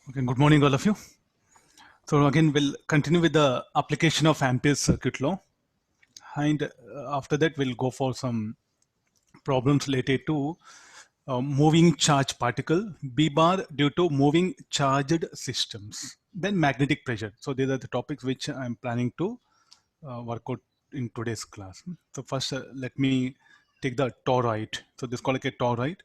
Okay, good morning, all of you. So again, we'll continue with the application of Ampere's circuit law, and after that, we'll go for some problems related to moving charge particle B bar due to moving charged systems. Then magnetic pressure. So these are the topics which I'm planning to work out in today's class. So first, let me take the toroid. So this is called like a toroid.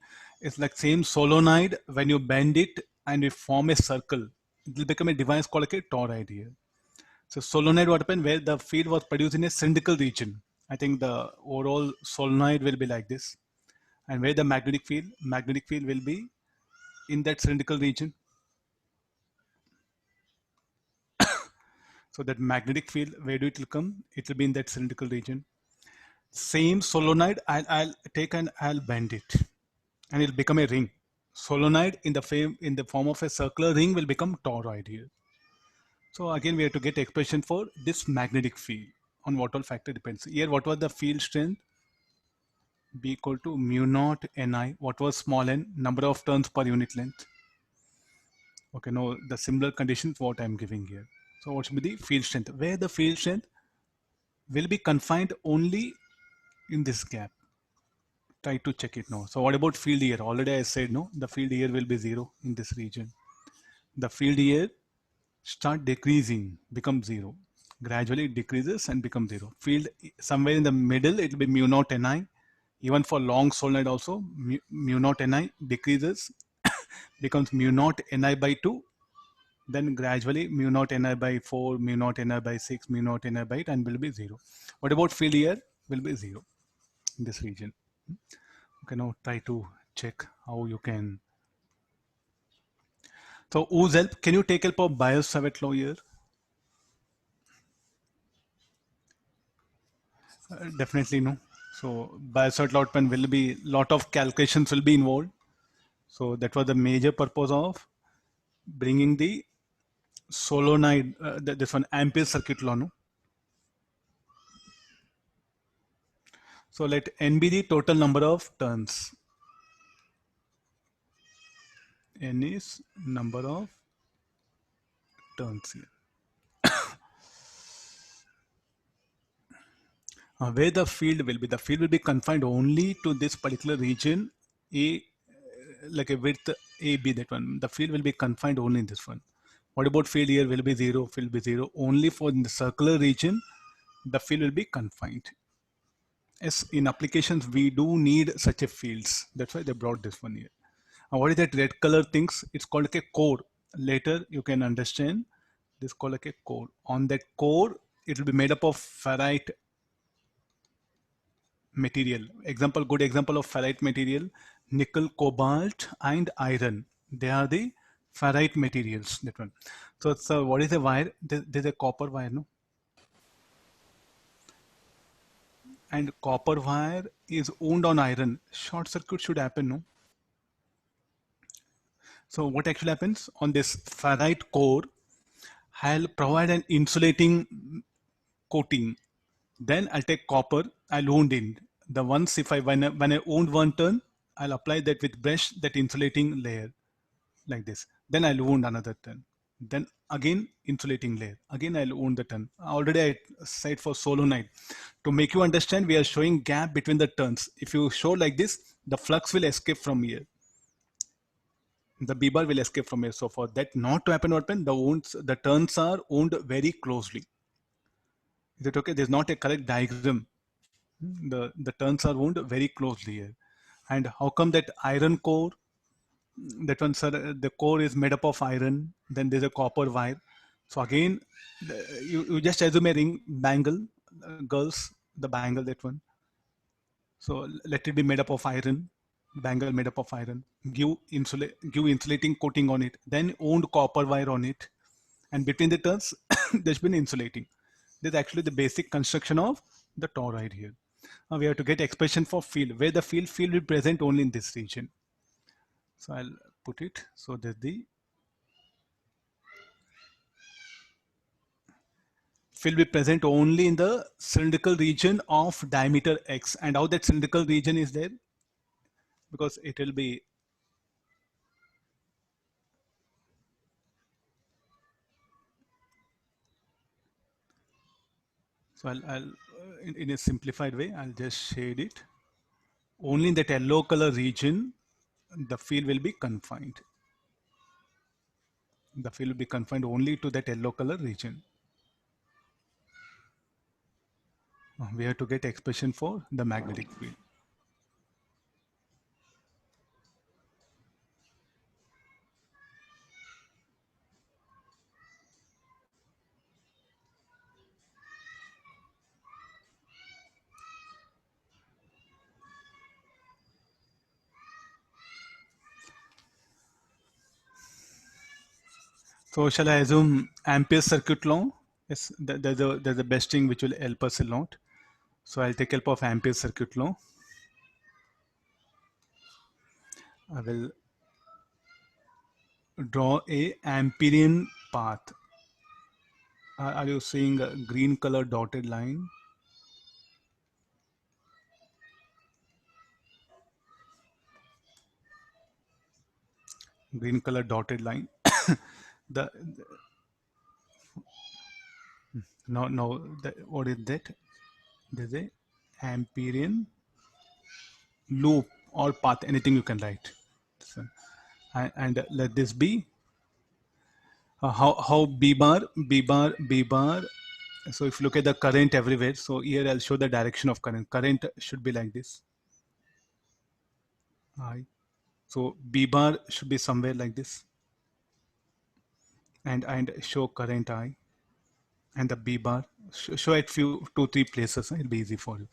It's like same solenoid. When you bend it and you form a circle, it will become a device called like a toroid here. So solenoid what happened where the field was produced in a cylindrical region. I think the overall solenoid will be like this, and where the magnetic field will be in that cylindrical region. So that magnetic field, where do it will come? It will be in that cylindrical region. Same solenoid, I'll take and I'll bend it, and it'll become a ring. Solenoid in the form of a circular ring will become toroid here. So again, we have to get expression for this magnetic field. On what all factor depends. Here, what was the field strength? B equal to mu naught Ni. What was small n? Number of turns per unit length. Okay, now the similar conditions what I'm giving here. So what should be the field strength? Where the field strength will be confined only in this gap. Try to check it now. So what about field here? Already I said no, the field here will be 0 in this region. The field here start decreasing, become 0. Gradually it decreases and becomes 0. Field somewhere in the middle, it will be mu naught Ni. Even for long solenoid also, mu naught Ni decreases, becomes mu naught Ni by 2. Then gradually mu naught Ni by 4, mu naught Ni by 6, mu naught Ni by 8, and will be 0. What about field here? Will be 0 in this region. Okay, now try to check how you can. So whose help? Can you take help of Biot-Savart law here? Definitely no. So Biot-Savart law will be lot of calculations will be involved. So that was the major purpose of bringing the solenoid, this one Ampere circuit law. No? So let n be the total number of turns. N is number of turns here. Where the field will be confined only to this particular region, A, like a width AB, that one. The field will be confined only in this one. What about field here? Will be 0, field will be 0. Only for the circular region, the field will be confined. Yes, in applications, we do need such a fields. That's why they brought this one here. And what is that red color things? It's called like a core. Later, you can understand this called like a core. On that core, it will be made up of ferrite material. Good example of ferrite material, nickel, cobalt, and iron. They are the ferrite materials. That one. So what is a wire? There's a copper wire, no? And copper wire is wound on iron. Short circuit should happen, no? So what actually happens on this ferrite core? I'll provide an insulating coating. Then I'll take copper, I'll wound in. The once if I when I wound one turn, I'll apply that with brush, that insulating layer like this. Then I'll wound another turn. Then again insulating layer. Again I'll wound the turn. Already I said for solenoid. To make you understand, we are showing gap between the turns. If you show like this, the flux will escape from here. The B bar will escape from here. So for that not to happen, the turns are wound very closely. Is it okay? There's not a correct diagram. The turns are wound very closely here. And how come that iron core? That one, sir, the core is made up of iron. Then there's a copper wire. So again, you just assume a ring bangle, girls, the bangle, that one. So let it be made up of iron, bangle made up of iron. Give insulating coating on it. Then wound copper wire on it. And between the turns, there's been insulating. This is actually the basic construction of the toroid here. Now we have to get expression for field, where the field will be present only in this region. So I'll put it so that the field will be present only in the cylindrical region of diameter x. And how that cylindrical region is there? Because it will be So in a simplified way, I'll just shade it. Only in that yellow color region, the field will be confined. The field will be confined only to that yellow color region. We have to get expression for the magnetic field. So shall I assume Ampere's circuit law? Yes, that's the best thing which will help us a lot. So I'll take help of Ampere's circuit law. I will draw a Amperian path. Are you seeing a green color dotted line? Green color dotted line. the no, what is that? There's a Amperian loop or path, anything you can write. So, and let this be how b bar. So if you look at the current everywhere, so here I'll show the direction of current. Current should be like this. I. So b bar should be somewhere like this, and show current I, and the b bar show at few 2-3 places. It'll be easy for you.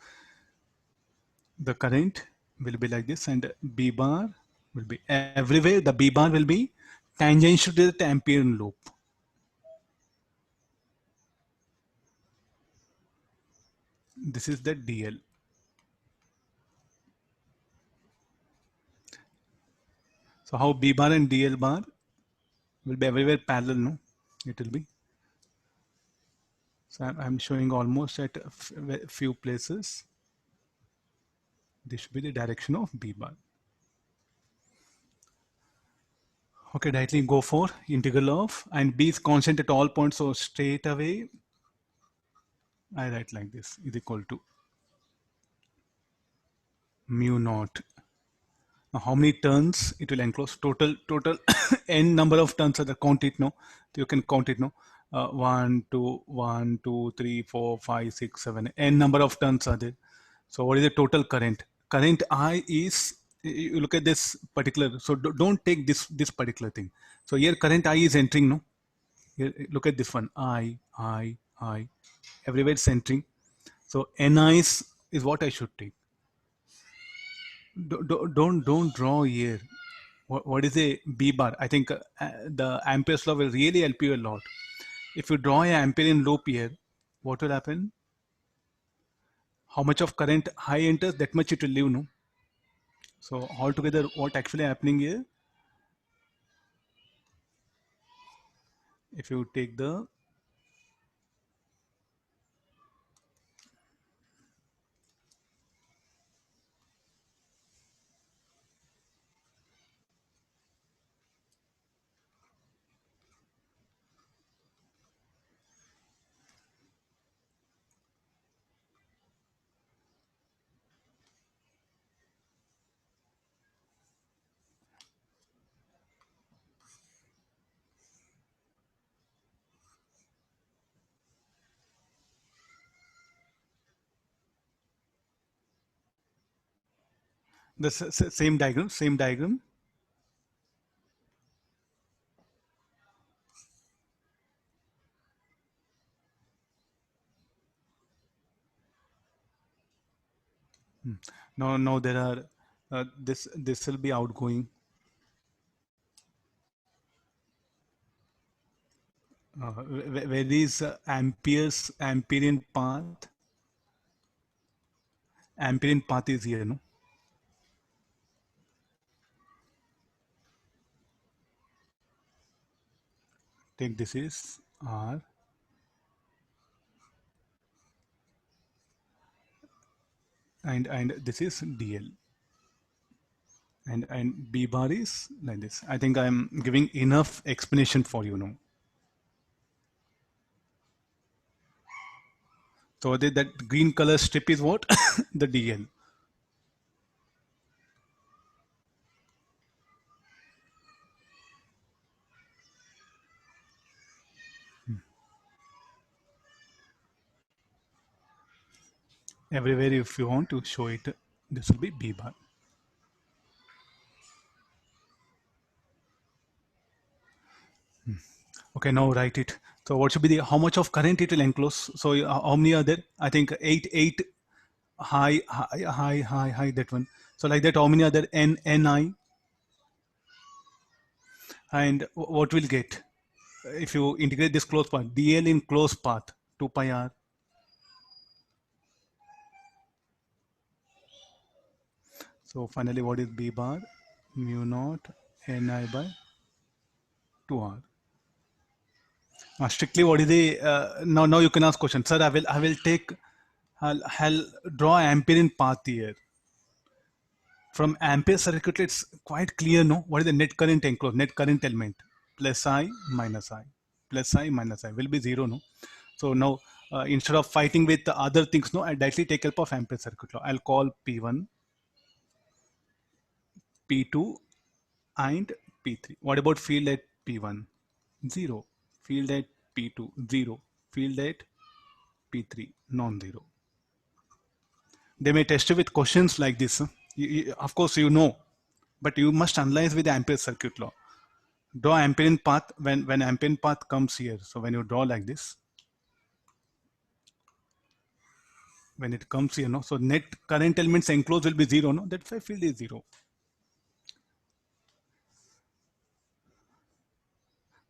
The current will be like this, and b bar will be everywhere. The b bar will be tangential to the Amperian loop. This is the DL. So how B bar and DL bar will be everywhere parallel, no? It will be. So I'm showing almost at a few places. This should be the direction of B bar. Okay, directly go for integral of, and B is constant at all points. So straight away, I write like this is equal to mu naught. Now, how many turns it will enclose? Total n number of turns are the count it, no? You can count it, no? 1, 2, 1, 2, 3, 4, 5, 6, 7. N number of turns are there. So what is the total current? Current I is, you look at this particular, so don't take this particular thing. So here current I is entering, no? Here, look at this one, I. Everywhere it's entering. So Ni is what I should take. Don't draw here. What is a B bar? I think the Ampere's law will really help you a lot. If you draw an Amperian loop here, what will happen? How much of current high enters, that much it will leave, no? So altogether, what actually happening here? If you take the same diagram. Now there are this will be outgoing. Where is Amperian path? Amperian path is here, no? Take this is R, and this is DL, and B bar is like this. I think I'm giving enough explanation for you now. So that green color strip is what? The DL. Everywhere if you want to show it, this will be B bar. Okay, now write it. So what should be the, how much of current it will enclose? So how many are there? I think eight high, that one. So like that, how many are there? Ni, and what will get? If you integrate this closed path, dl in closed path, 2 pi r. So finally, what is B bar? Mu naught Ni by 2r. Strictly, what is the now you can ask question, sir. I will take, I'll draw Amperian path here. From Ampere circuit, it's quite clear, no? What is the net current enclosed? Net current element plus I minus I plus I minus I will be zero, no? So now instead of fighting with the other things, no, I directly take help of Ampere circuit law. I'll call P1, P2, and P3. What about field at P1? Zero. Field at P2, zero. Field at P3, non-zero. They may test you with questions like this. Of course, you know, but you must analyze with the Ampere circuit law. Draw Amperian path when Amperian path comes here. So when you draw like this, when it comes here, no, so net current elements enclosed will be zero, no, that's why field is zero.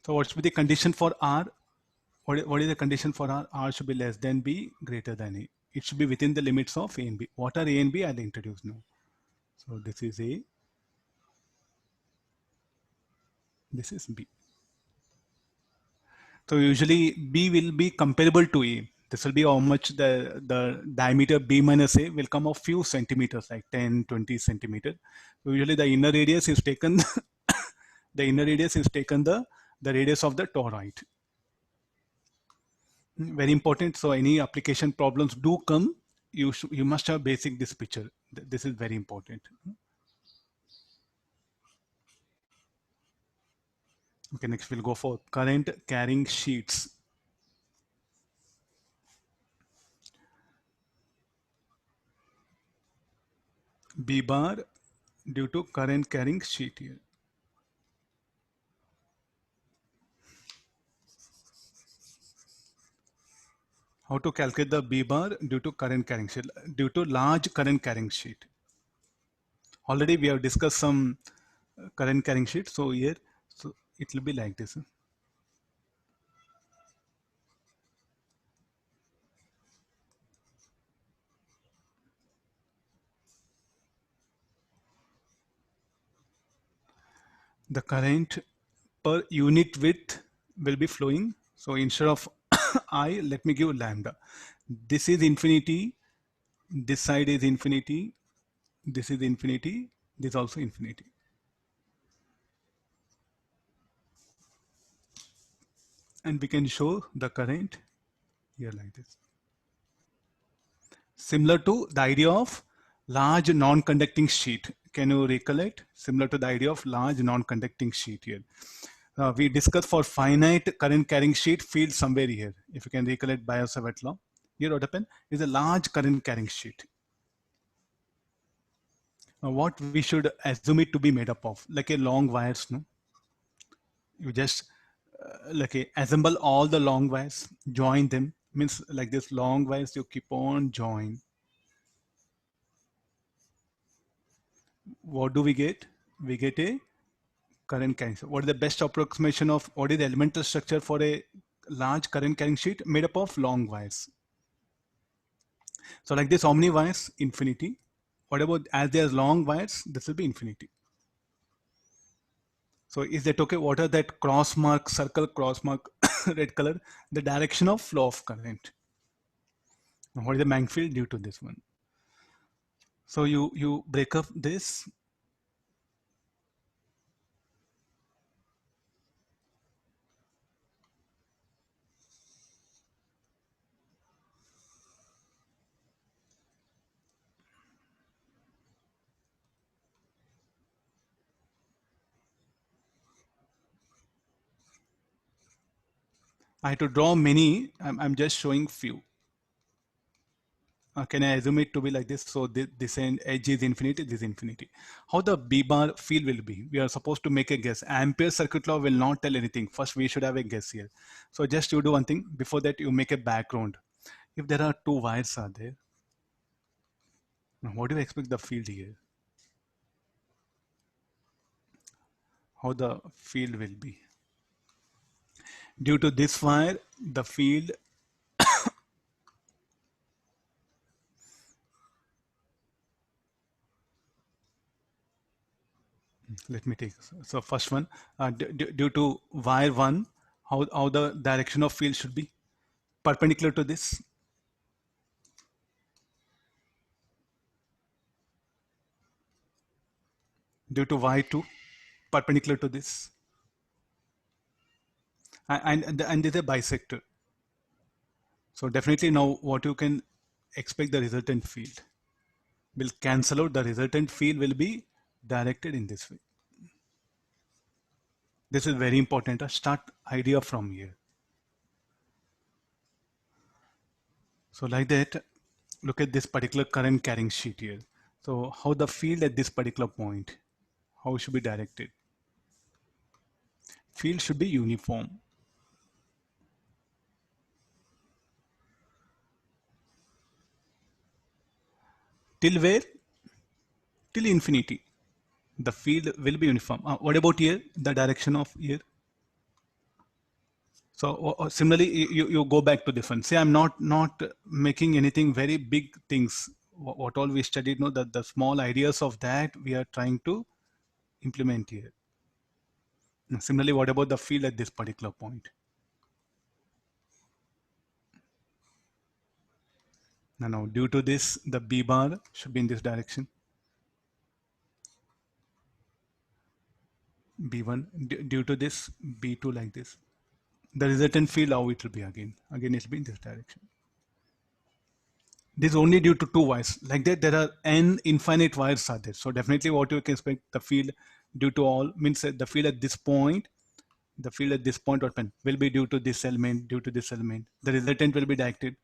So what should be the condition for R? What is the condition for R? R should be less than B, greater than A. It should be within the limits of A and B. What are A and B? I'll introduce now. So this is A, this is B. So usually B will be comparable to A. This will be how much the diameter B minus A will come of few centimeters, like 10, 20 centimeter. So usually the inner radius is taken, the inner radius is taken the radius of the toroid. Very important. So any application problems do come, you must have basic this picture. This is very important. Okay, next we'll go for current carrying sheets. B bar due to current carrying sheet here. How to calculate the B bar due to current carrying sheet? Due to large current carrying sheet. Already we have discussed some current carrying sheet. So here, so it will be like this. The current per unit width will be flowing. So instead of I, let me give lambda. This is infinity. This side is infinity. This is infinity. This is also infinity. And we can show the current here like this. Similar to the idea of large non-conducting sheet. Can you recollect? Similar to the idea of large non-conducting sheet here. We discussed for finite current carrying sheet field somewhere here. If you can recollect Biot-Savart law. Here what happened is a large current carrying sheet. What we should assume it to be made up of, like a long wires, no? You just assemble all the long wires, join them, means like this long wires you keep on join. What do we get? We get a current carrying sheet. What is the best approximation of what is the elemental structure for a large current carrying sheet made up of long wires? So like this, how many wires? Infinity. What about as there's long wires? This will be infinity. So is that okay? What are that cross mark, circle cross mark, red color? The direction of flow of current. Now, what is the Planck field due to this one? So you break up this. I have to draw many. I'm just showing few. Can I assume it to be like this? So this end edge is infinity, this is infinity. How the B bar field will be? We are supposed to make a guess. Ampere circuit law will not tell anything. First, we should have a guess here. So just you do one thing. Before that, you make a background. If there are two wires are there, now what do you expect the field here? How the field will be? Due to this wire, the field, let me take, so first one, due to wire one, how the direction of field should be? Perpendicular to this. Due to y2, perpendicular to this. And there's a bisector. So definitely now what you can expect, the resultant field will cancel out. The resultant field will be directed in this way. This is very important. A start idea from here. So like that, look at this particular current carrying sheet here. So how the field at this particular point, how it should be directed? Field should be uniform. Till where? Till infinity. The field will be uniform. What about here? The direction of here? So similarly, you go back to this one. Say I'm not making anything very big things. What all we studied, know that the small ideas of that we are trying to implement here. Similarly, what about the field at this particular point? Now, due to this, the B bar should be in this direction. B1, due to this, B2 like this. The resultant field, how it will be again. Again, it will be in this direction. This is only due to two wires. Like that, there are n infinite wires are there. So definitely what you can expect, the field due to all means that the field at this point, the field at this point will be due to this element, due to this element. The resultant will be directed.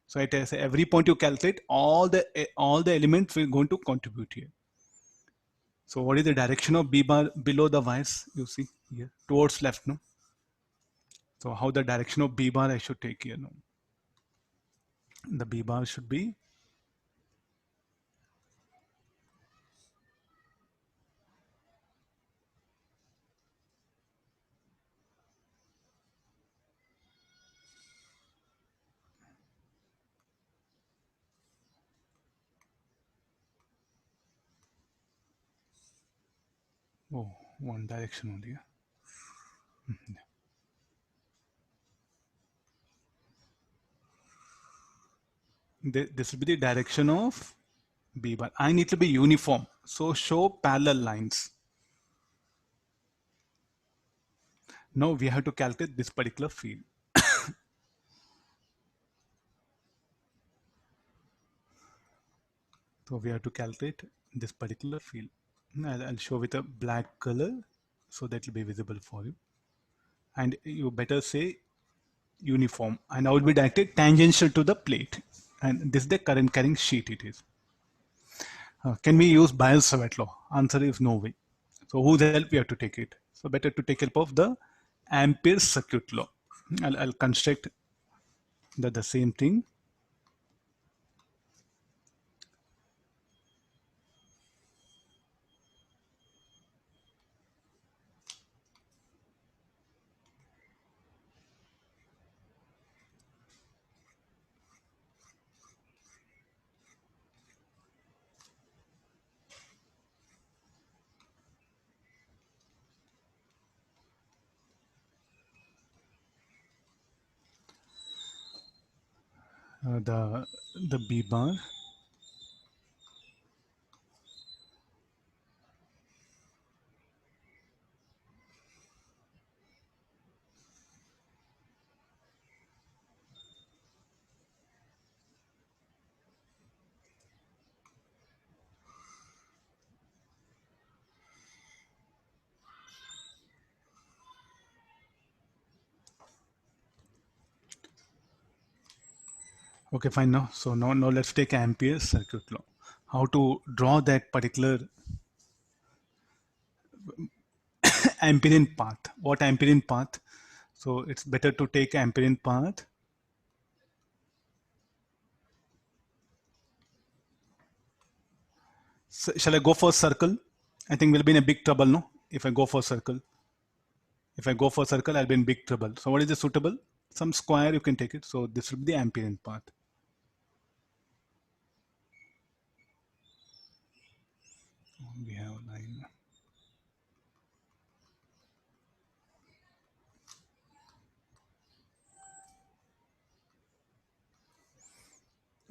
So at every point you calculate, all the elements will going to contribute here. So what is the direction of B bar below the wires? You see here towards left, no? So how the direction of B bar I should take here, no? The B bar should be one direction only. Yeah? This will be the direction of B bar. I need to be uniform. So show parallel lines. Now we have to calculate this particular field. So we have to calculate this particular field. I'll show with a black color so that will be visible for you. And you better say uniform. And I will be directed tangential to the plate. And this is the current carrying sheet it is. Can we use Biot-Savart law? Answer is no way. So whose help we have to take it? So better to take help of the Ampere circuit law. I'll construct the same thing. The B bar. Okay, fine now. So now let's take Ampere's circuit law. How to draw that particular Amperian path. What Amperian path? So it's better to take Amperian path. So shall I go for circle? I think we'll be in a big trouble, no? If I go for circle. If I go for circle, I'll be in big trouble. So what is the suitable? Some square you can take it. So this will be the Amperian path. We have line.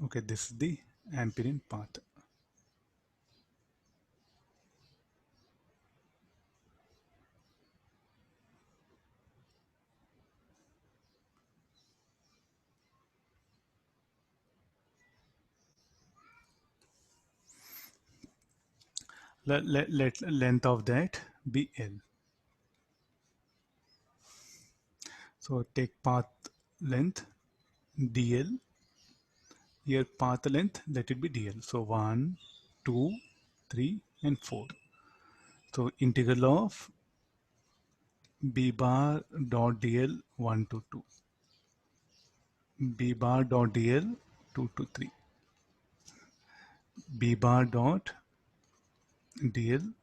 Okay, this is the Amperian path. Let length of that be L. So take path length dl. Here path length, let it be dl. So 1, 2, 3, and 4. So integral of b bar dot dl 1 to 2, b bar dot dl 2 to 3, b bar dot dl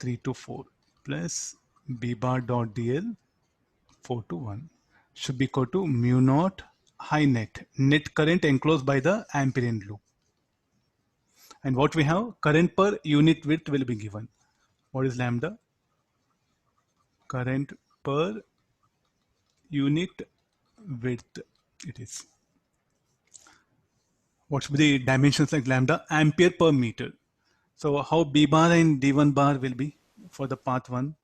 3 to 4 plus b bar dot dl 4 to 1 should be equal to mu naught high net current enclosed by the Amperian loop. And what we have, current per unit width will be given. What is lambda? Current per unit width it is. What should be the dimensions like lambda? Ampere per meter. So how b bar and d1 bar will be for the path 1?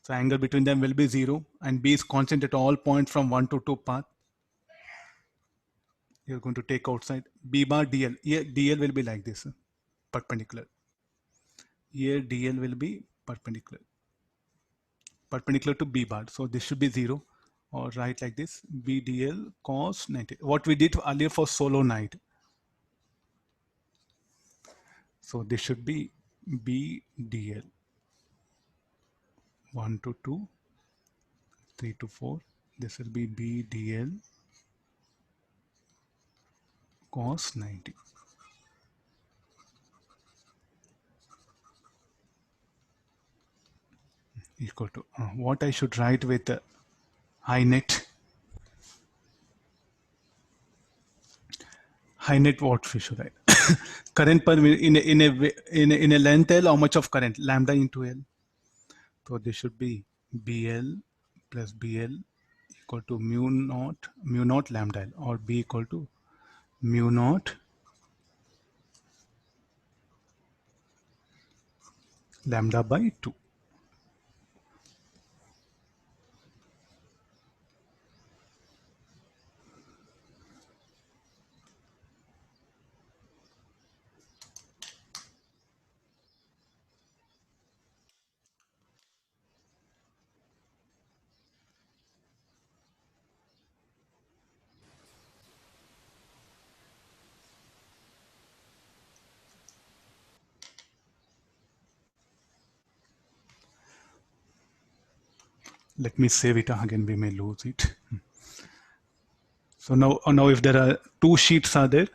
So angle between them will be 0 and b is constant at all points from 1 to 2 path. You're going to take outside b bar dl. Here dl will be like this, perpendicular. Here dl will be perpendicular to b bar. So this should be 0, or write like this, b dl cos 90. What we did earlier for solenoid. So this should be b dl 1 to 2, 3 to 4. This will be b dl cos 90. Equal to what I should write with high net. High net, what we should write? Current per in a length L, how much of current? Lambda into L. So this should be BL plus BL equal to mu naught lambda L, or B equal to mu naught lambda by 2. Let me save it again, we may lose it. So now if there are two sheets are there,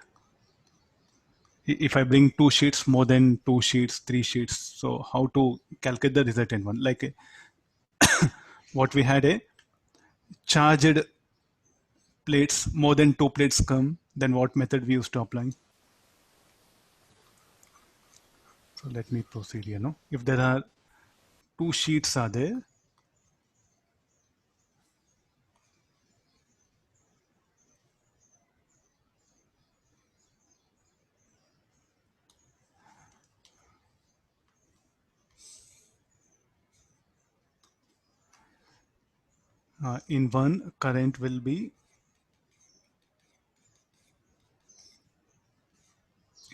if I bring two sheets, more than two sheets, three sheets, so how to calculate the resultant one? Like what we had, a charged plates, more than two plates come, then what method we used to apply? So let me proceed here. No, if there are two sheets are there, in one current will be,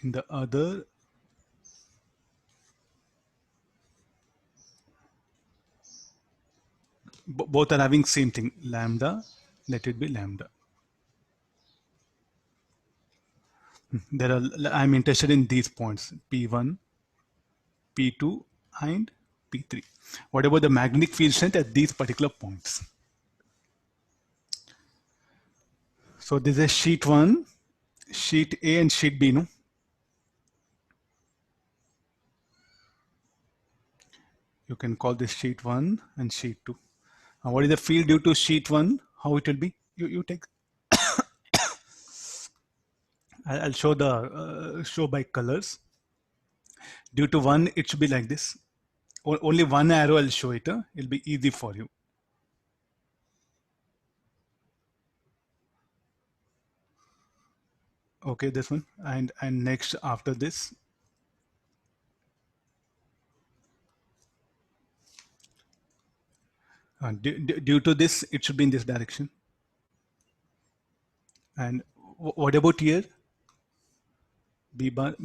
in the other Both are having same thing, lambda, let it be lambda. There are, I'm interested in these points, P1, P2, and P3. What about the magnetic field strength at these particular points? So this is sheet 1, sheet A and sheet B, no? You can call this sheet 1 and sheet 2. What is the field due to sheet 1? How it will be? You take, I'll show the, show by colors. Due to 1, it should be like this. Only one arrow I'll show it. It'll be easy for you. Okay, this one. And next after this. Due to this, it should be in this direction. And what about here? B bar,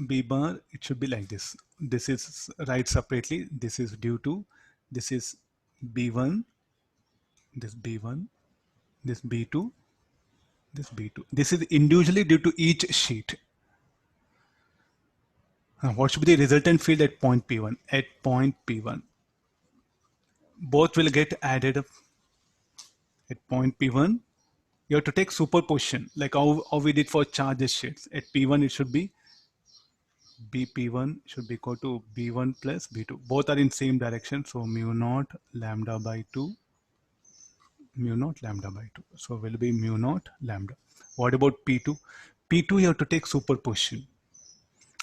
it should be like this. This is right separately. This is due to, this is B1, this B1, this B2, this B2. This is individually due to each sheet. What should be the resultant field at point P1? At point P1. Both will get added up at point P1. You have to take superposition, like how we did for charges sheets. At P1, it should be BP1 should be equal to B1 plus B2. Both are in same direction. So mu naught lambda by 2, mu naught lambda by 2. So will be mu naught lambda. What about P2? P2 you have to take superposition.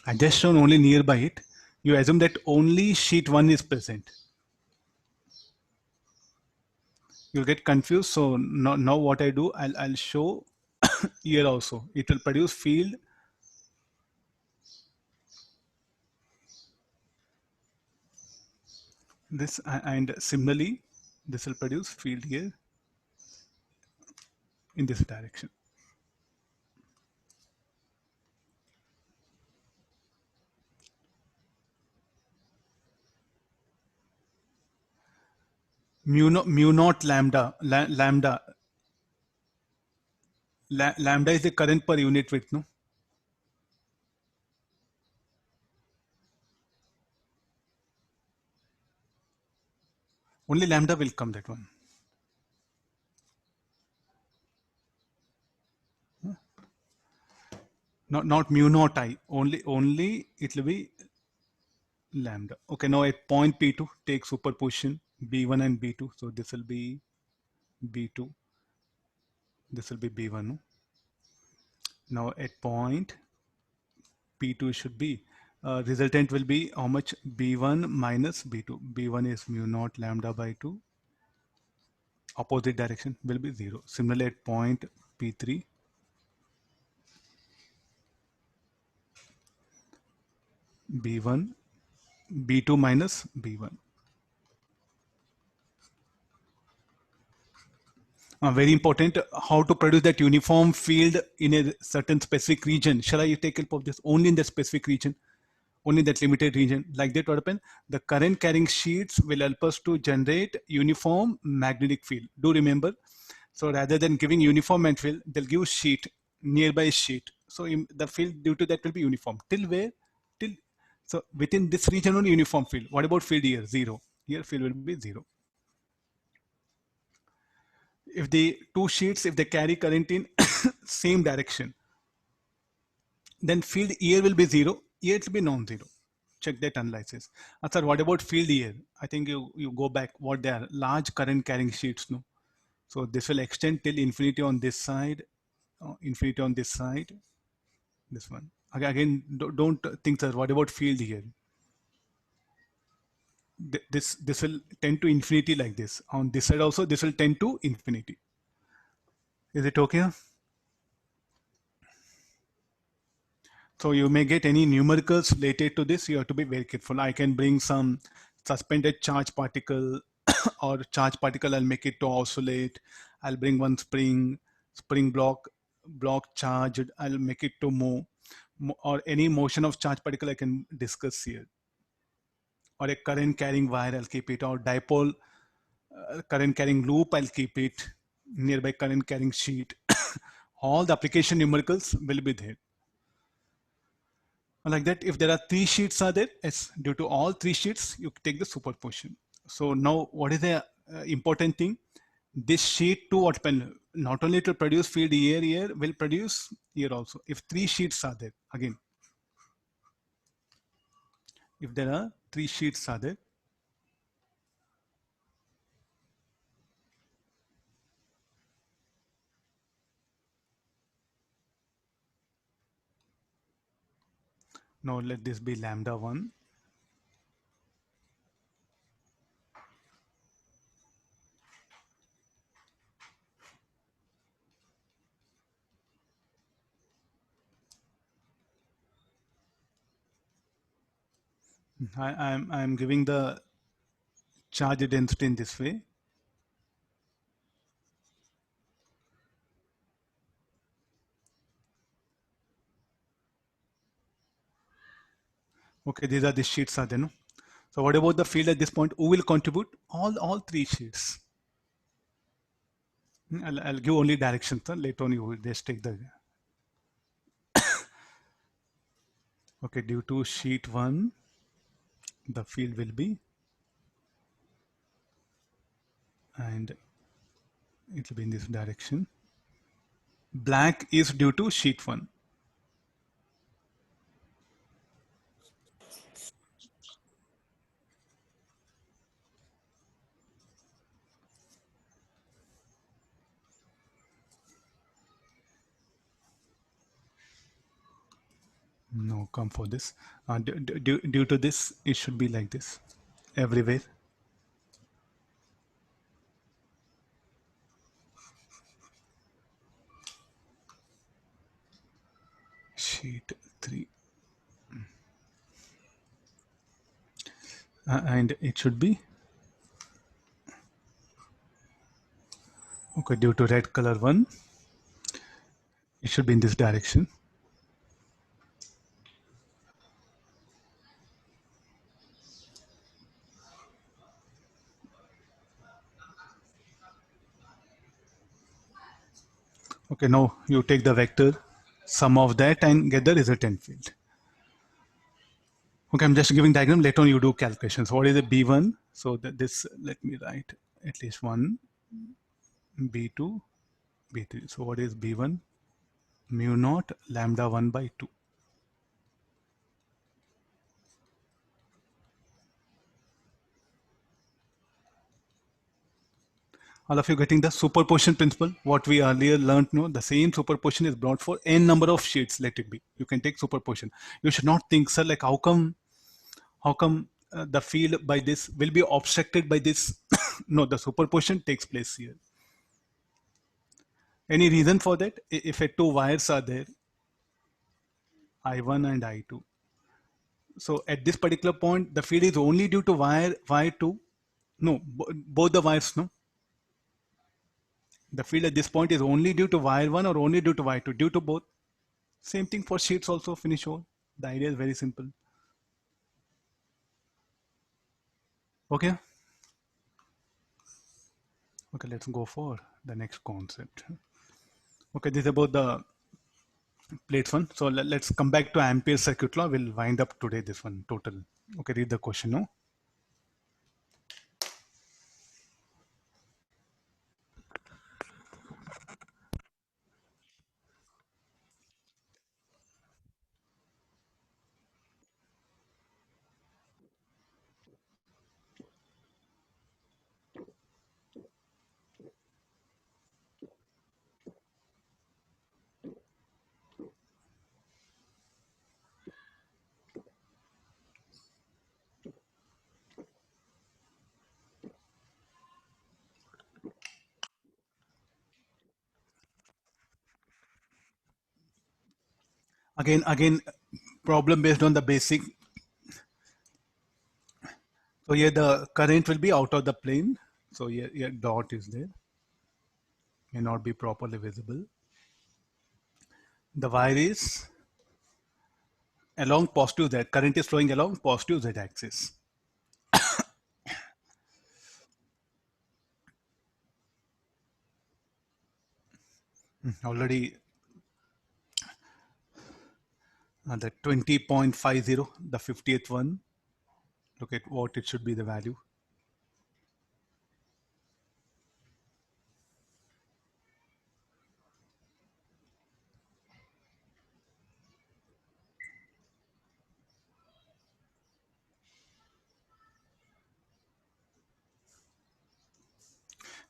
I just shown only nearby it. You assume that only sheet 1 is present. You'll get confused. So now what I do, I'll show here also. It will produce field this, and similarly this will produce field here in this direction. Mu naught lambda, lambda is the current per unit width, no? Only lambda will come, that one. Not mu naught I, only it will be lambda. Okay, now at point P2, take superposition B1 and B2. So this will be B2, this will be B1. No? Now at point P2 should be, resultant will be how much? B1 minus B2. B1 is mu naught lambda by 2. Opposite direction will be 0. Similarly at point P3, B1, B2 minus B1. Very important, how to produce that uniform field in a certain specific region. Shall I take help of this? Only in that specific region, only that limited region. Like that, what happen? The current carrying sheets will help us to generate uniform magnetic field. Do remember? So rather than giving uniform magnetic field, they'll give sheet, nearby sheet. So the field due to that will be uniform. Till where? Till, so within this region only uniform field. What about field here? 0. Here field will be 0. If the two sheets, if they carry current in same direction, then field here will be 0, here it will be non-zero. Check that analysis. Sir, what about field here? I think you go back, what they are, large current carrying sheets, no? So this will extend till infinity on this side, infinity on this side, this one. Again, don't think, sir, what about field here? This will tend to infinity like this. On this side also, this will tend to infinity. Is it okay? So you may get any numericals related to this. You have to be very careful. I can bring some suspended charge particle or charge particle. I'll make it to oscillate. I'll bring one spring block charged. I'll make it to move, or any motion of charge particle I can discuss here. Or a current carrying wire, I'll keep it, or dipole current carrying loop, I'll keep it. Nearby current carrying sheet. All the application numericals will be there. Like that, if there are three sheets are there, it's due to all three sheets, you take the superposition. So now what is the important thing? This sheet to what pen, not only to produce field here, will produce here also. If three sheets are there, again, if there are three sheets are there, now let this be lambda 1. I'm giving the charge density in this way. Okay, these are the sheets are there, no? So what about the field at this point? Who will contribute? All three sheets. I'll give only directions. Later on, you will just take the. Okay, due to sheet 1, the field will be, and it will be in this direction. Black is due to sheet 1. No, come for this. Due to this, it should be like this everywhere. Sheet 3. And it should be, okay, due to red color 1, it should be in this direction. Okay, now you take the vector, sum of that, and get the resultant field. Okay, I'm just giving diagram. Later on, you do calculations. What is the B1? So this, let me write at least 1, B2, B3. So what is B1? Mu naught lambda 1 by 2. All of you getting the superposition principle? What we earlier learned, no? The same superposition is brought for n number of sheets. Let it be. You can take superposition. You should not think, sir, like how come the field by this will be obstructed by this? No, the superposition takes place here. Any reason for that? If two wires are there, I1 and I2. So at this particular point, the field is only due to wire Y2. No, both the wires, no. The field at this point is only due to wire 1 or only due to wire 2, due to both. Same thing for sheets also, finish all. The idea is very simple. Okay. Okay, let's go for the next concept. Okay, this is about the plates one. So let's come back to Ampere circuit law. We'll wind up today this one total. Okay, read the question, no? Again, problem based on the basic. So here the current will be out of the plane. So here dot is there. May not be properly visible. The wire is along positive Z. Current is flowing along positive Z axis. Already the 20.50, the 50th one. Look at what it should be the value.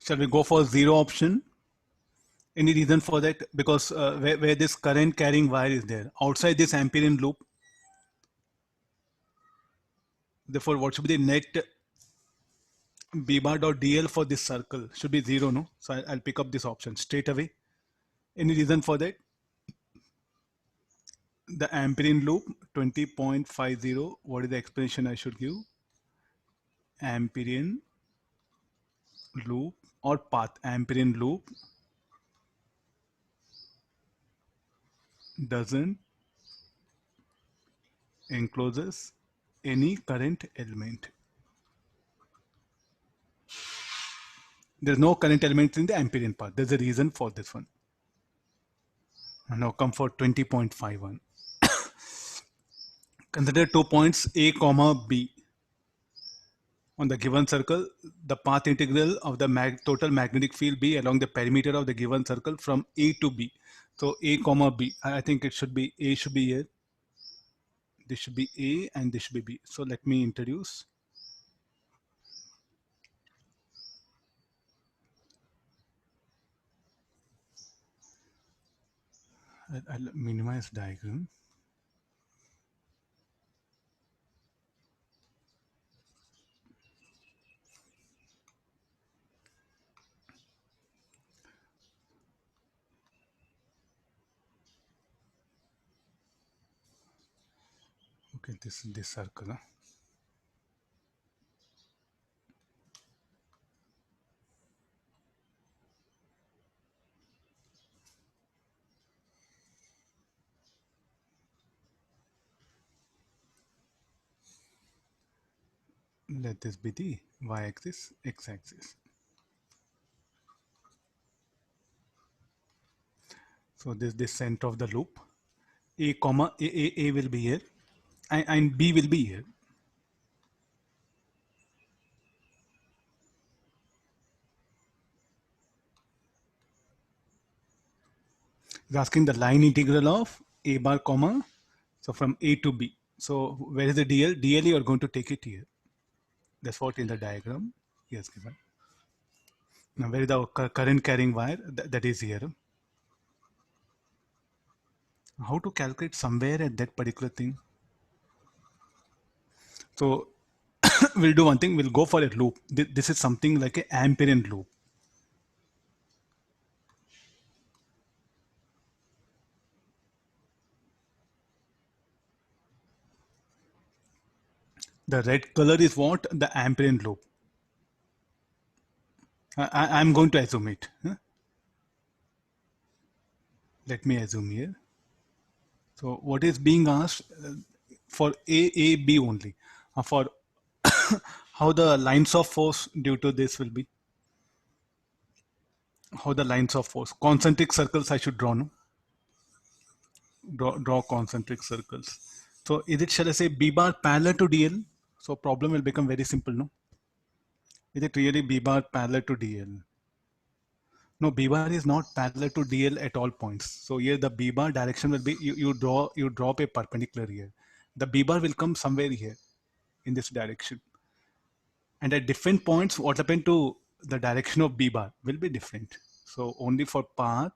Shall we go for zero option? Any reason for that? Because where this current carrying wire is there, outside this Amperian loop, therefore what should be the net B bar dot DL for this circle? Should be zero, no? So I'll pick up this option straight away. Any reason for that? The Amperian loop 20.50, what is the explanation I should give? Amperian loop or path. Amperian loop doesn't encloses any current element. There's no current element in the Amperian path. There's a reason for this one. And now come for 20.51. Consider 2 points A comma B. On the given circle, the path integral of the total magnetic field B along the perimeter of the given circle from A to B. So A comma B. I think it should be A should be here. This should be A and this should be B. So let me introduce. I'll minimize diagram. Okay, this is this circle. Huh? Let this be the y-axis, x-axis. So this is the center of the loop. A comma A will be here, and B will be here. It's asking the line integral of A bar comma, so from A to B. So where is the DL? DL you are going to take it here. That's what in the diagram he has given. Now where is the current carrying wire? That is here. How to calculate somewhere at that particular thing? So we'll do one thing. We'll go for a loop. This is something like an Amperian loop. The red color is what? The Amperian loop. I'm going to assume it. Huh? Let me assume here. So what is being asked for A, B only. For how the lines of force due to this will be. How the lines of force. Concentric circles I should draw, no? Draw concentric circles. So is it, shall I say, B bar parallel to DL? So problem will become very simple, no? Is it really B bar parallel to DL? No, B bar is not parallel to DL at all points. So here the B bar direction will be, you drop a perpendicular here. The B bar will come somewhere here in this direction. And at different points, what happened to the direction of B bar will be different. So only for path,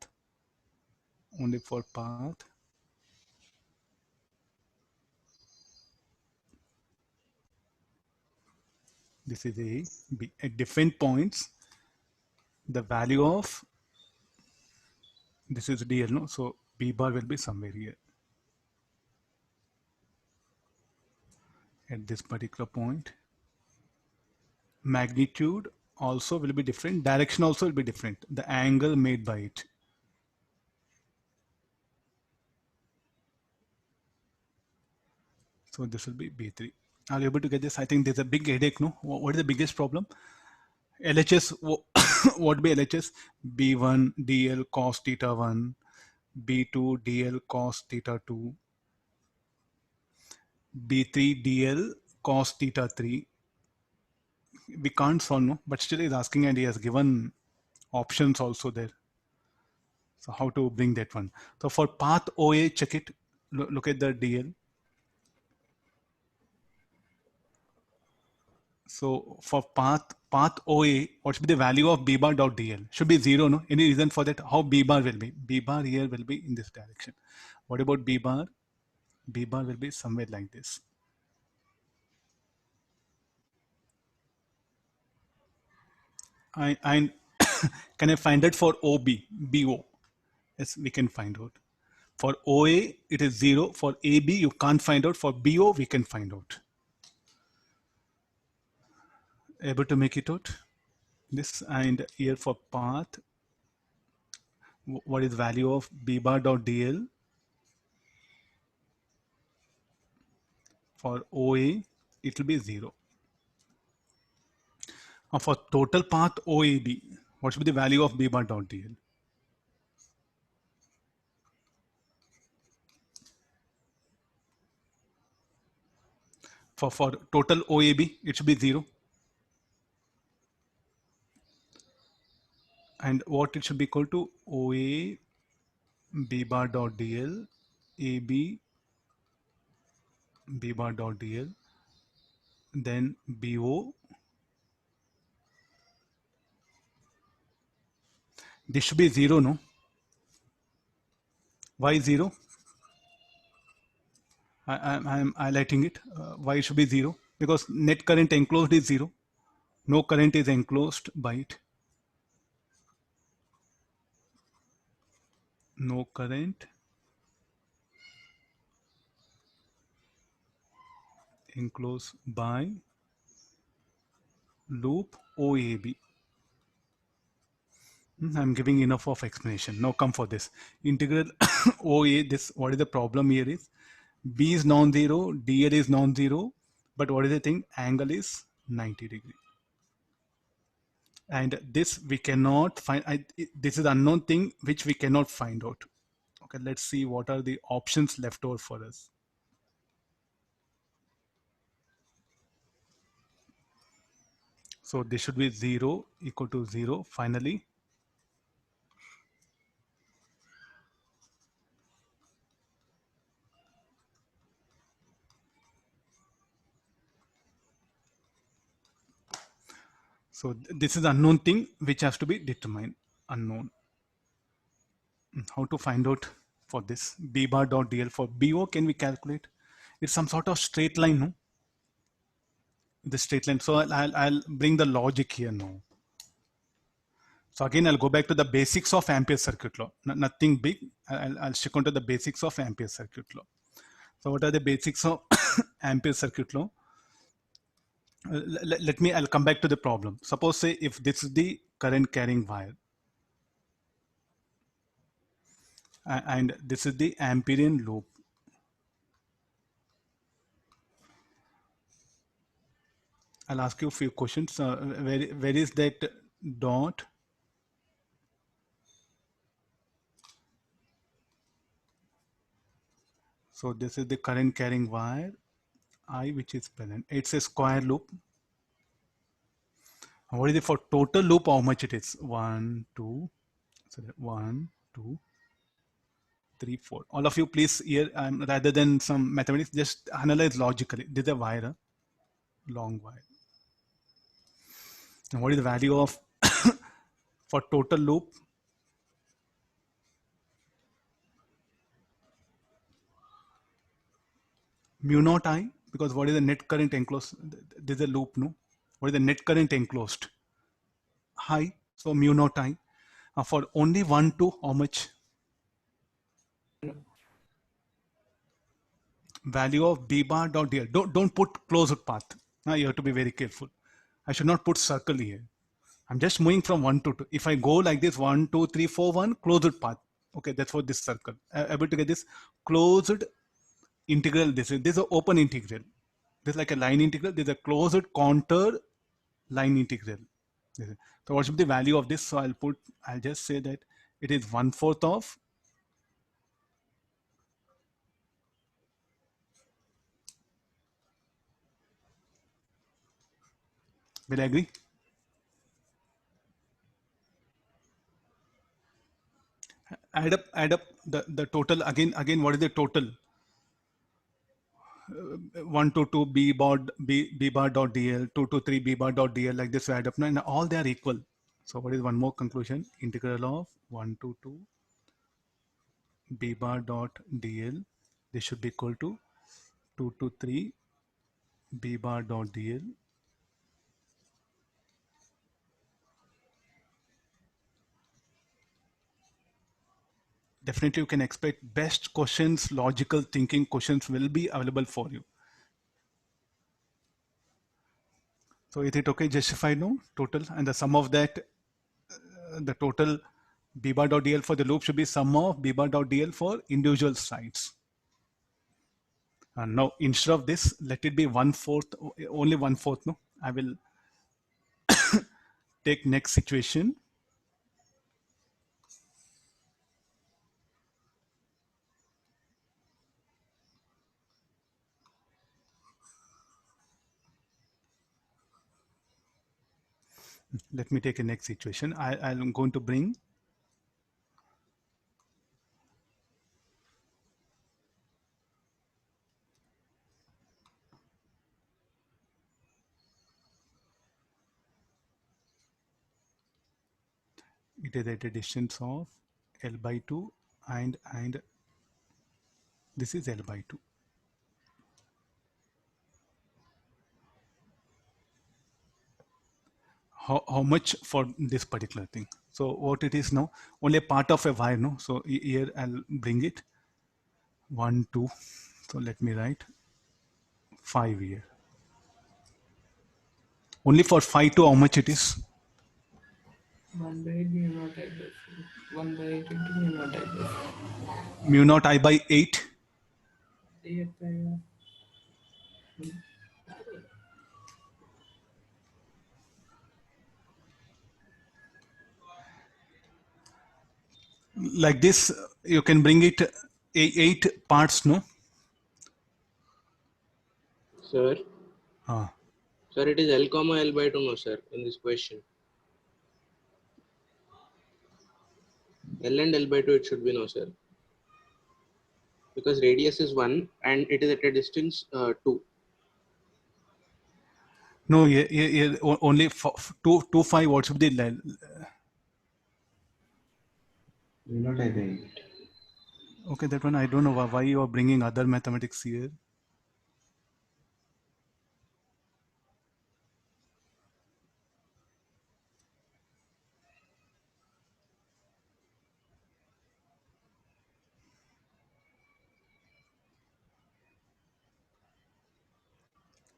this is A, B. At different points, the value of this is DL, no? So B bar will be somewhere here. At this particular point, magnitude also will be different. Direction also will be different. The angle made by it. So this will be B3. Are you able to get this? I think there's a big headache, no? What is the biggest problem? LHS, what be LHS? B1 dl cos theta 1, B2 dl cos theta 2, B3 dl cos theta 3. We can't solve, no, but still he's asking and he has given options also there. So how to bring that one? So for path OA, check it. Look at the DL. So for path OA, what should be the value of B bar dot DL? Should be zero, no? Any reason for that? How B bar will be? B bar here will be in this direction. What about B bar? B bar will be somewhere like this. I can I find it for OB, BO? Yes, we can find out. For OA, it is zero. For AB, you can't find out. For BO, we can find out. Able to make it out? This, and here for path, what is value of B bar dot DL? For OA, it will be zero. Now for total path OAB, what should be the value of B bar dot DL? For total OAB, it should be zero. And what it should be equal to? OA B bar dot DL, AB B bar dot DL, then BO. This should be zero, no? Why zero? I'm highlighting it. Why it should be zero? Because net current enclosed is zero. No current is enclosed by it. No current enclosed by loop OAB. I'm giving enough of explanation. Now come for this. Integral OA, this, what is the problem here is, B is non-zero, DL is non-zero, but what is the thing? Angle is 90 degree. And this we cannot find, this is unknown thing which we cannot find out. Okay, let's see what are the options left over for us. So this should be 0 equal to 0 finally. So this is unknown thing which has to be determined, unknown. How to find out for this? B bar dot DL for BO, can we calculate? It's some sort of straight line, no? The straight line. So I'll bring the logic here now. So again, I'll go back to the basics of Ampere circuit law. Nothing big. I'll stick on to the basics of Ampere circuit law. So what are the basics of Ampere circuit law? I'll come back to the problem. Suppose say if this is the current carrying wire and this is the Amperian loop. I'll ask you a few questions. Where is that dot? So this is the current carrying wire I, which is present. It's a square loop. What is it for total loop? How much it is? 1, 2, so 1, 2, 3, 4. All of you, please here, rather than some mathematics, just analyze logically. This is a wire, long wire. And what is the value of for total loop? Mu naught I, because what is the net current enclosed? This is a loop, no? What is the net current enclosed? High, so mu naught I. For only 1, 2, how much? Value of B bar dot DL. Don't put closed path. Now you have to be very careful. I should not put circle here. I'm just moving from 1 to 2. If I go like this, 1, 2, 3, 4, 1, closed path. Okay, that's for this circle. Able to get this closed integral. This is an open integral. This is like a line integral. This is a closed contour line integral. So what should be the value of this? So I'll just say that it is 1/4 of, will I agree? Add up the total again. What is the total? 1 to 2 b bar dot dl, 2 to 3 b bar dot dl, like this. We add up now, and all they are equal. So what is one more conclusion? Integral of 1 to 2 b bar dot dl, this should be equal to 2 to 3 b bar dot dl. Definitely you can expect best questions, logical thinking questions will be available for you. So is it okay? Justify no total, and the sum of that, the total b bar dot dl for the loop should be sum of b bar dot dl for individual sites. And now instead of this, let it be 1/4, only 1/4. No, I will take next situation. Let me take a next situation. I'm going to bring it is at a distance of L by 2, and this is L by 2. How much for this particular thing? So what it is now, only a part of a wire, no? So here I'll bring it 1 2. So let me write 5 here. Only for 5 to how much it is? 1 by 8 mu naught I by 4. 1 by 8 into mu naught I by 4. Mu naught I by 8. 8 by Like this, you can bring it 8 parts, no? Sir, Ah. sir, it is L comma L by 2, no, sir, in this question. L and L by 2, it should be no, sir. Because radius is 1 and it is at a distance 2. No, only 2 5. What should be the Mu naught I by 8. okay? That one I don't know why you are bringing other mathematics here.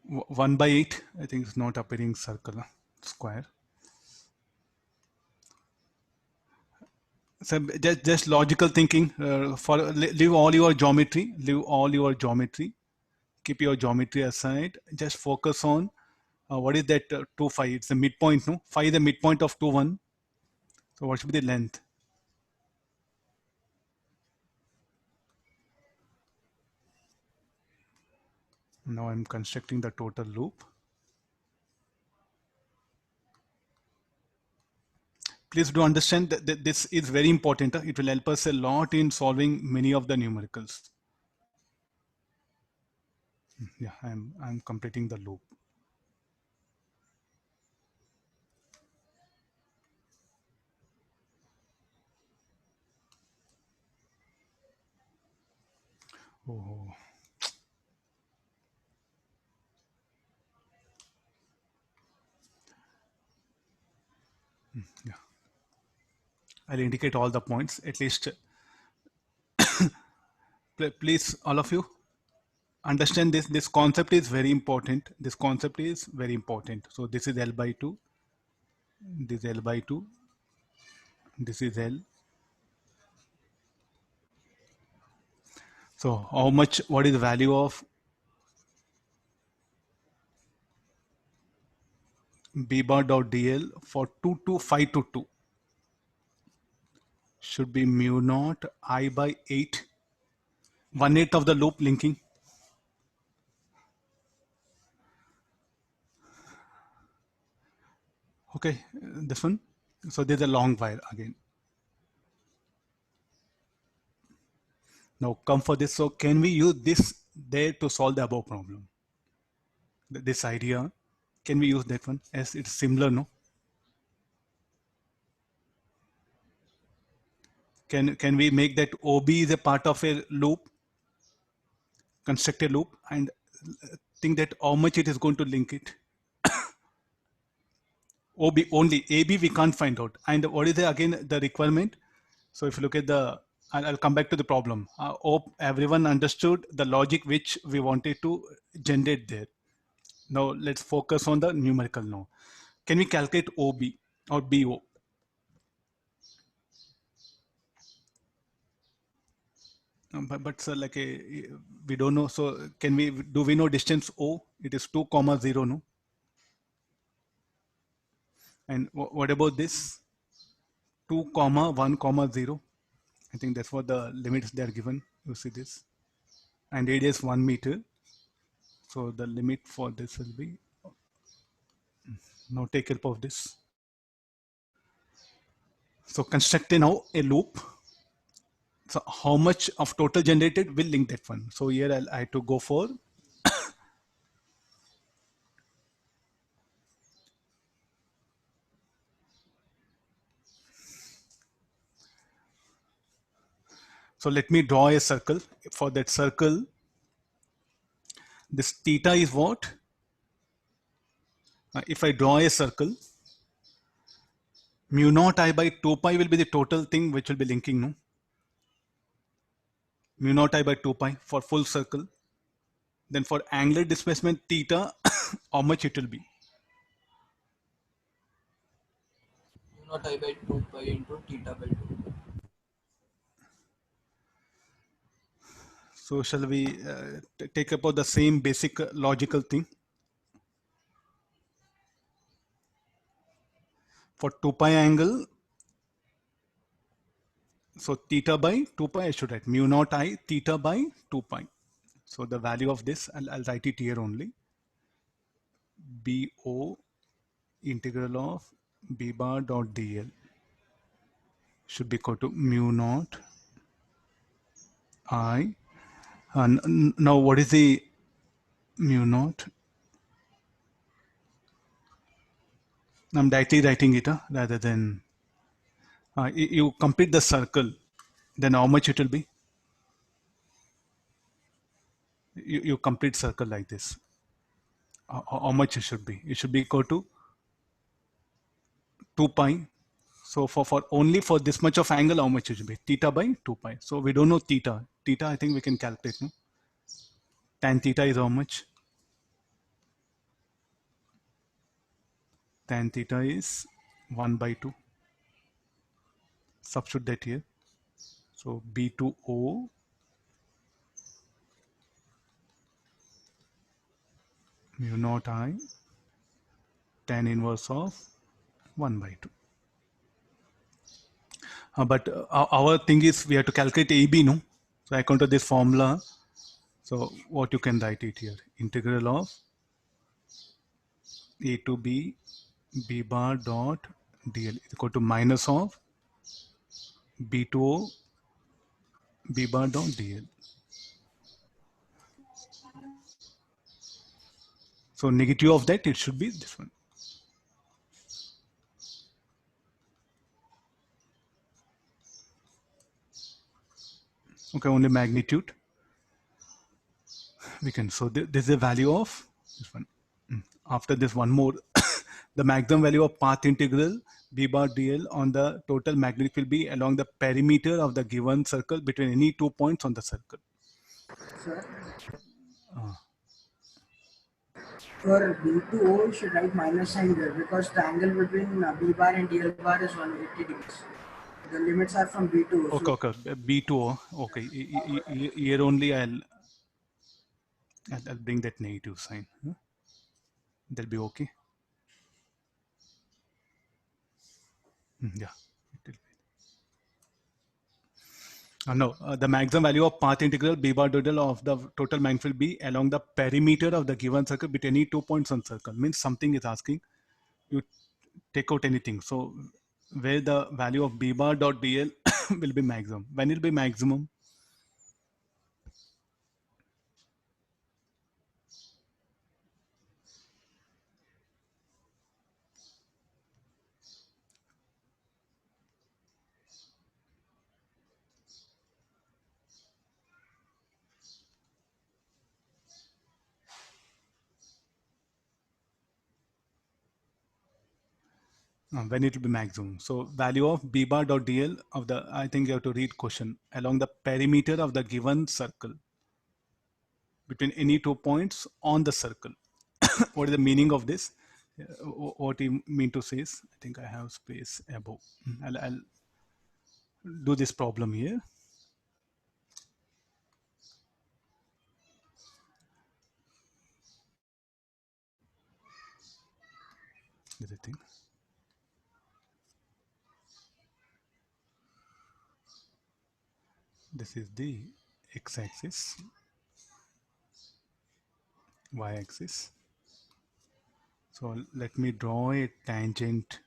W- 1 by 8. I think it's not appearing circle, square. So just logical thinking. For leave all your geometry. Leave all your geometry. Keep your geometry aside. Just focus on what is that 2 5. It's the midpoint. No, 5 is the midpoint of 2 1. So what should be the length? Now I'm constructing the total loop. Please do understand that this is very important. It will help us a lot in solving many of the numericals. Yeah, I'm completing the loop. Oh, yeah. I'll indicate all the points. At least, please, all of you, understand this. This concept is very important. This concept is very important. So this is L by 2. This is L by 2. This is L. So how much? What is the value of b bar dot dl for 2 to 5 to 2 should be mu naught I by 8, 1/8 of the loop linking. Okay, this one. So there's a long wire again. Now come for this. So can we use this there to solve the above problem? This idea, can we use that one as it's similar, no? Can we make that OB is a part of a loop, construct a loop, and think that how much it is going to link it? OB only, AB we can't find out. And what is again the requirement? So if you look at the, I'll come back to the problem. Hope everyone understood the logic which we wanted to generate there. Now let's focus on the numerical now. Can we calculate OB or BO? But sir, like we don't know. So can we, do we know distance O? It is 2, 0, no? And what about this? 2, 1, 0. I think that's what the limits they are given. You see this. And radius 1 meter. So the limit for this will be, now take help of this. So construct now a loop. So how much of total generated will link that one. So here I have to go for so let me draw a circle. For that circle, this theta is what? If I draw a circle, mu naught I by 2 pi will be the total thing which will be linking, no? Mu naught I by 2 pi for full circle. Then for angular displacement theta, how much it will be? mu naught I by 2 pi into theta by 2. So shall we take about the same basic logical thing? For 2 pi angle, so theta by 2 pi, I should write mu naught I theta by 2 pi. So the value of this, I'll write it here only. BO integral of b bar dot dl should be equal to mu naught I. And now what is the mu naught? I'm directly writing it rather than you complete the circle, then how much it will be? You complete circle like this. How much it should be? It should be equal to 2 pi. So for only for this much of angle, how much it should be? Theta by 2 pi. So we don't know theta. Theta, I think we can calculate. No? Tan theta is how much? Tan theta is 1 by 2. Substitute that here. So B2O mu naught I tan inverse of 1 by 2. But our thing is we have to calculate AB, no? So according to this formula, so what you can write it here, integral of A to B, B bar dot DL is equal to minus of B to O, B bar dot DL. So negative of that, it should be this one. Okay, only magnitude. We can, so this is the value of this one. After this one more, the maximum value of path integral b bar dl on the total magnitude will be along the perimeter of the given circle between any 2 points on the circle. Sir, for B2O, you should write minus sign there because the angle between B bar and DL bar is 180 degrees. The limits are from B2O. Okay, okay, B2O. Okay, here only I'll bring that negative sign. That'll be okay. Yeah. It will be. No, the maximum value of path integral b bar dot del of the total manifold B along the perimeter of the given circle between any 2 points on circle means something is asking you take out anything. So where the value of b bar dot dl will be maximum. When it will be maximum? When it will be maximum. So value of b bar dot dl of the, I think you have to read question, along the perimeter of the given circle between any 2 points on the circle. What is the meaning of this? What you mean to say is, I think I have space above. I'll do this problem here. This is the thing. This is the x-axis, y-axis. So let me draw a tangent.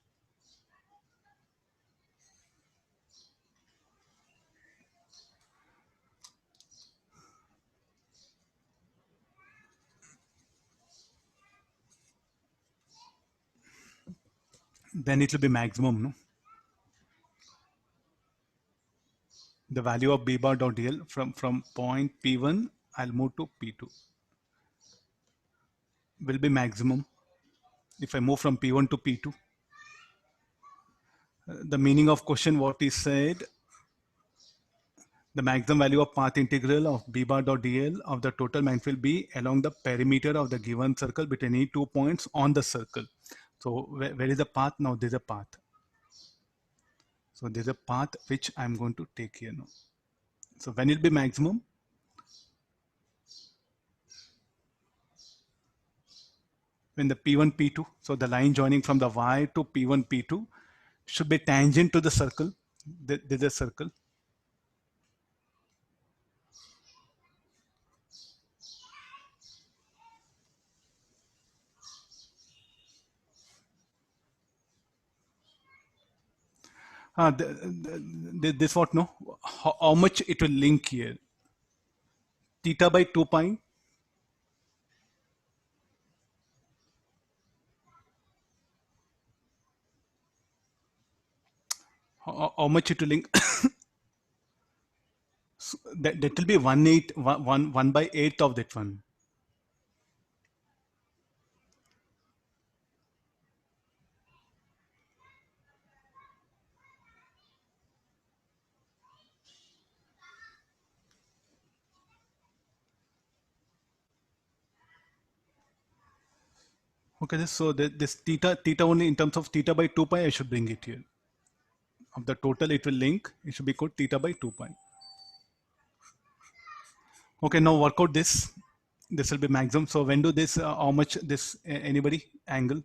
Then it will be maximum, no? The value of b bar dot dl from point P1, I'll move to P2, will be maximum if I move from P1 to P2. The meaning of question, what is said, the maximum value of path integral of b bar dot dl of the total manifold B along the perimeter of the given circle between any 2 points on the circle. So where is the path? Now there's a path. So there's a path which I'm going to take here now. So when it will be maximum? When the P1, P2, so the line joining from the Y to P1, P2 should be tangent to the circle. There's a circle. This what, no? How much it will link here? Theta by 2 pi. How much it will link? So that will be 1 by 8 of that one. Okay, so this theta only in terms of theta by 2 pi, I should bring it here. Of the total it will link, it should be called theta by 2 pi. Okay, now work out this. This will be maximum. So when do this, how much this, anybody, angle?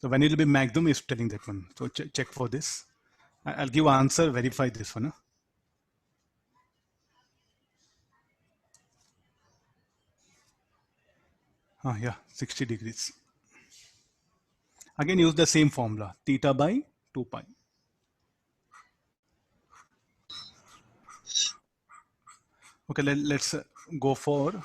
So when it will be maximum is telling that one. So check for this. I'll give answer, verify this one. Yeah, 60 degrees. Again, use the same formula, theta by 2 pi. Okay, let's go for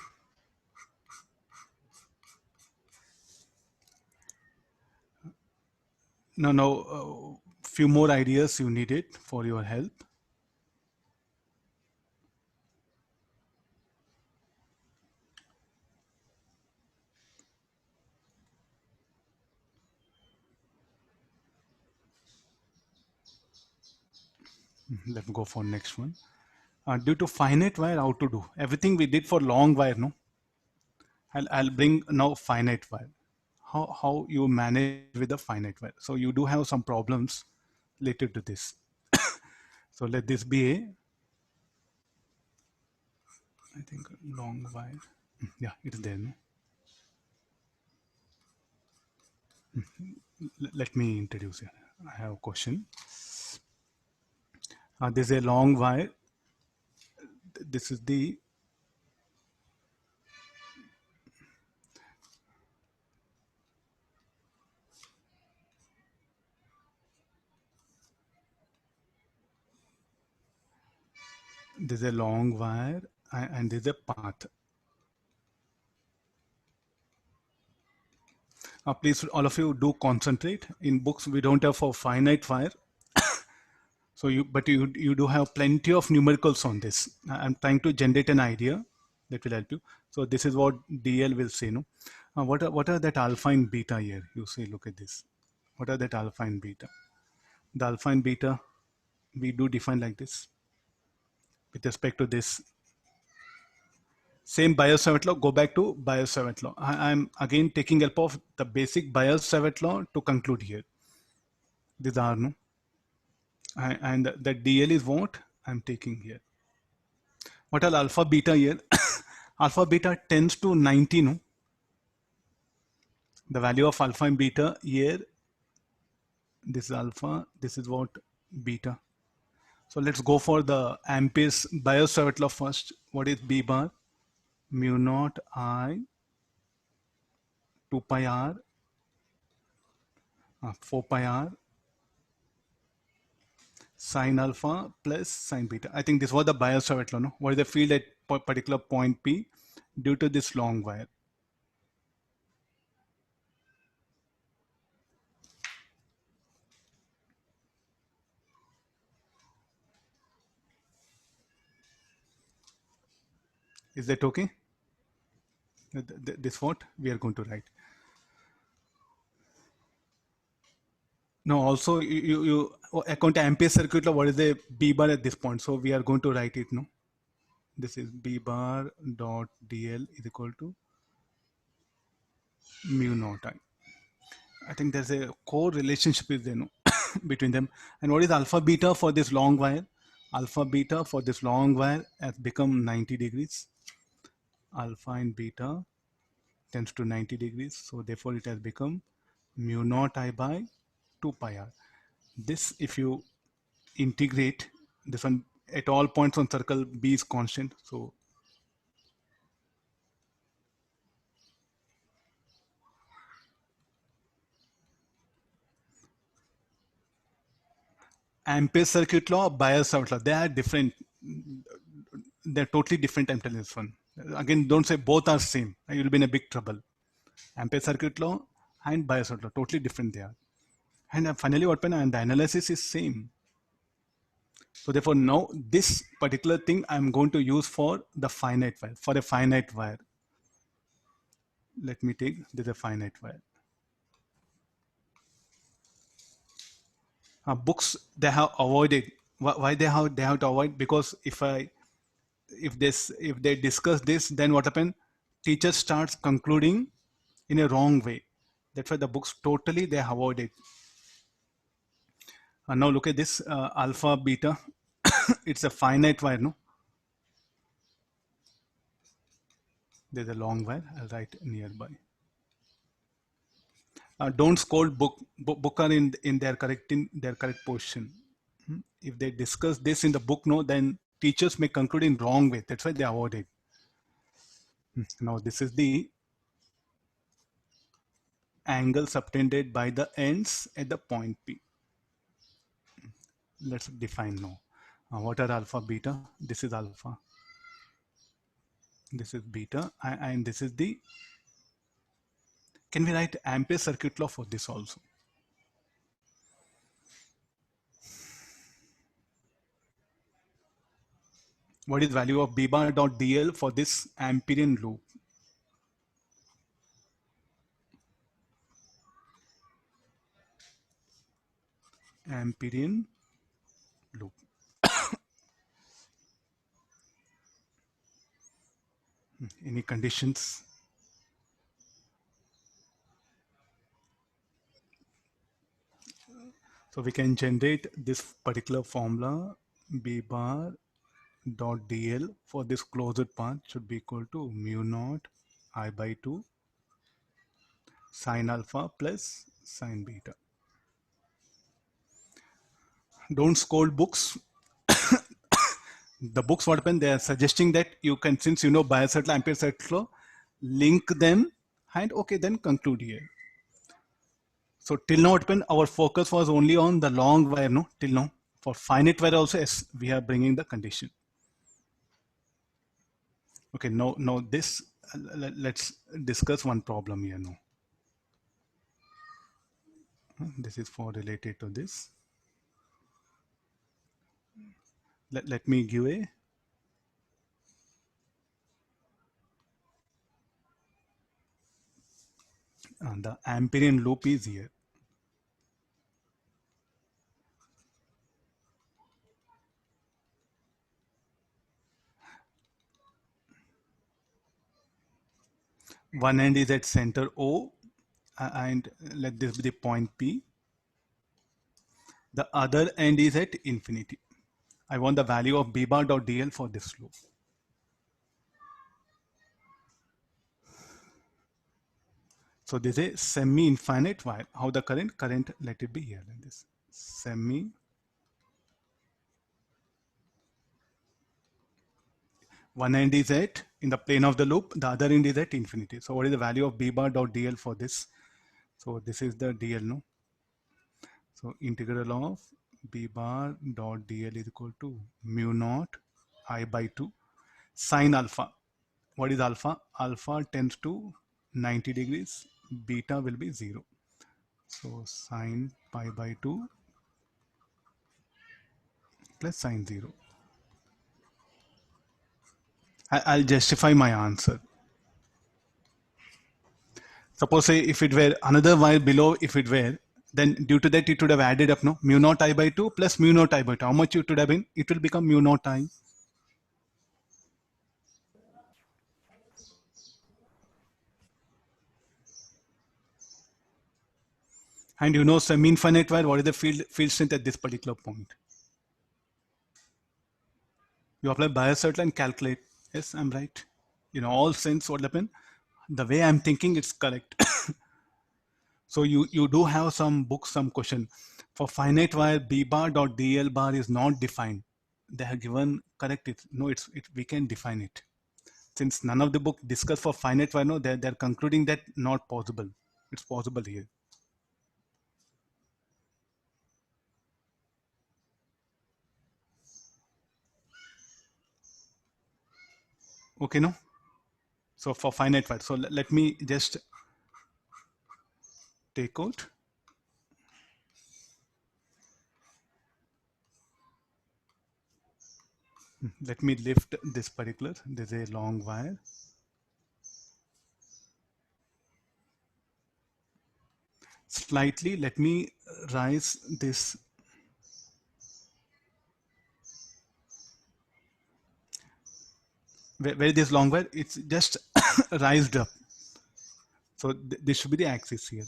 no, few more ideas you needed for your help. Let's go for next one. Due to finite wire, how to do? Everything we did for long wire, no? I'll bring now finite wire. How you manage with the finite wire? So you do have some problems related to this. So let this be a, I think, long wire. Yeah, it's there. No? Let me introduce it. I have a question. This is a long wire. This is the this is a long wire and this is a path. Please, all of you do concentrate. In books, we don't have for finite wire. So but you do have plenty of numericals on this. I'm trying to generate an idea that will help you. So this is what DL will say. No, what are that alpha and beta here? You say, look at this. What are that alpha and beta? The alpha and beta we do define like this with respect to this. Same Biot-Savart law. Go back to Biot-Savart law. I'm again taking help of the basic Biot-Savart law to conclude here. These are no. And the DL is what I'm taking here. What are alpha beta here? Alpha beta tends to 90, no? The value of alpha and beta here, this is alpha, this is what beta. So let's go for the Ampere's Biot-Savart law first. What is B bar? Mu naught I 2 pi r 4 pi r sine alpha plus sine beta. I think this was the Biot-Savart law, no? What is the field at particular point P due to this long wire? Is that okay? This what we are going to write. No, also you account Ampere circuit law, what is the B bar at this point? So we are going to write it, no? This is B bar dot DL is equal to mu naught I. I think there's a core relationship is there, no? between them. And what is alpha beta for this long wire? Alpha beta for this long wire has become 90 degrees. Alpha and beta tends to 90 degrees. So therefore it has become mu naught I by 2 pi r. This, if you integrate this one at all points on circle, B is constant. So Ampere circuit law, Biot-Savart law, they are different. They're totally different. I'm telling this one. Again, don't say both are same. You'll be in a big trouble. Ampere circuit law and Biot-Savart law, totally different they are. And finally, what pen and the analysis is same. So therefore, now this particular thing I'm going to use for the finite wire. For a finite wire, let me take this is a finite wire. Books they have avoided. Why they have to avoid? Because if they discuss this, then what happen? Teacher starts concluding in a wrong way. That's why the books totally they avoid it. And now look at this alpha beta. It's a finite wire, no? There's a long wire. I'll write nearby. Don't scold book are in their correct position. If they discuss this in the book, no, then teachers may conclude in wrong way. That's why they avoid it. Now this is the angle subtended by the ends at the point P. Let's define now. What are alpha beta? This is alpha. This is beta, and this is the. Can we write Ampere circuit law for this also? What is value of B bar dot DL for this Amperian loop? Amperian loop. Any conditions? So we can generate this particular formula B bar dot dl for this closed path should be equal to mu naught I by 2 sine alpha plus sine beta. Don't scold books. The books, what happen, they are suggesting that you can, since you know Biot-Savart law, Ampere-Savart law, link them and okay, then conclude here. So till now, what happened, our focus was only on the long wire, no, till now. For finite wire also, yes, we are bringing the condition. Okay, now this, let's discuss one problem here now. This is for related to this. Let me give a the Amperian loop is here. One end is at center O, and let this be the point P. The other end is at infinity. I want the value of B bar dot dl for this loop. So this is a semi-infinite wire. How the current? Current, let it be here like this. Semi. One end is at in the plane of the loop, the other end is at infinity. So what is the value of B bar dot dl for this? So this is the dl, no? So integral of B bar dot dl is equal to mu naught I by 2 sine alpha. What is alpha? Alpha tends to 90 degrees, beta will be 0. So sine pi by 2 plus sine 0. I'll justify my answer. Suppose say if it were another wire below, if it were, then due to that it would have added up, no? Mu naught I by 2 plus mu naught I by 2. How much it would have been? It will become mu naught I. And you know semi-infinite wire, what is the field strength at this particular point? You apply Biot-Savart law and calculate. Yes, I'm right. You know, all sense what happened. The way I'm thinking, it's correct. So you do have some books, some question. For finite wire, B bar dot dl bar is not defined. They have given correct it. No, we can define it. Since none of the book discuss for finite wire, no, they're concluding that not possible. It's possible here. Okay, no? So for finite wire, so let me just take out. Let me lift this particular, there's a long wire. Slightly, let me rise this. Where this long wire, it's just raised up. So this should be the axis here.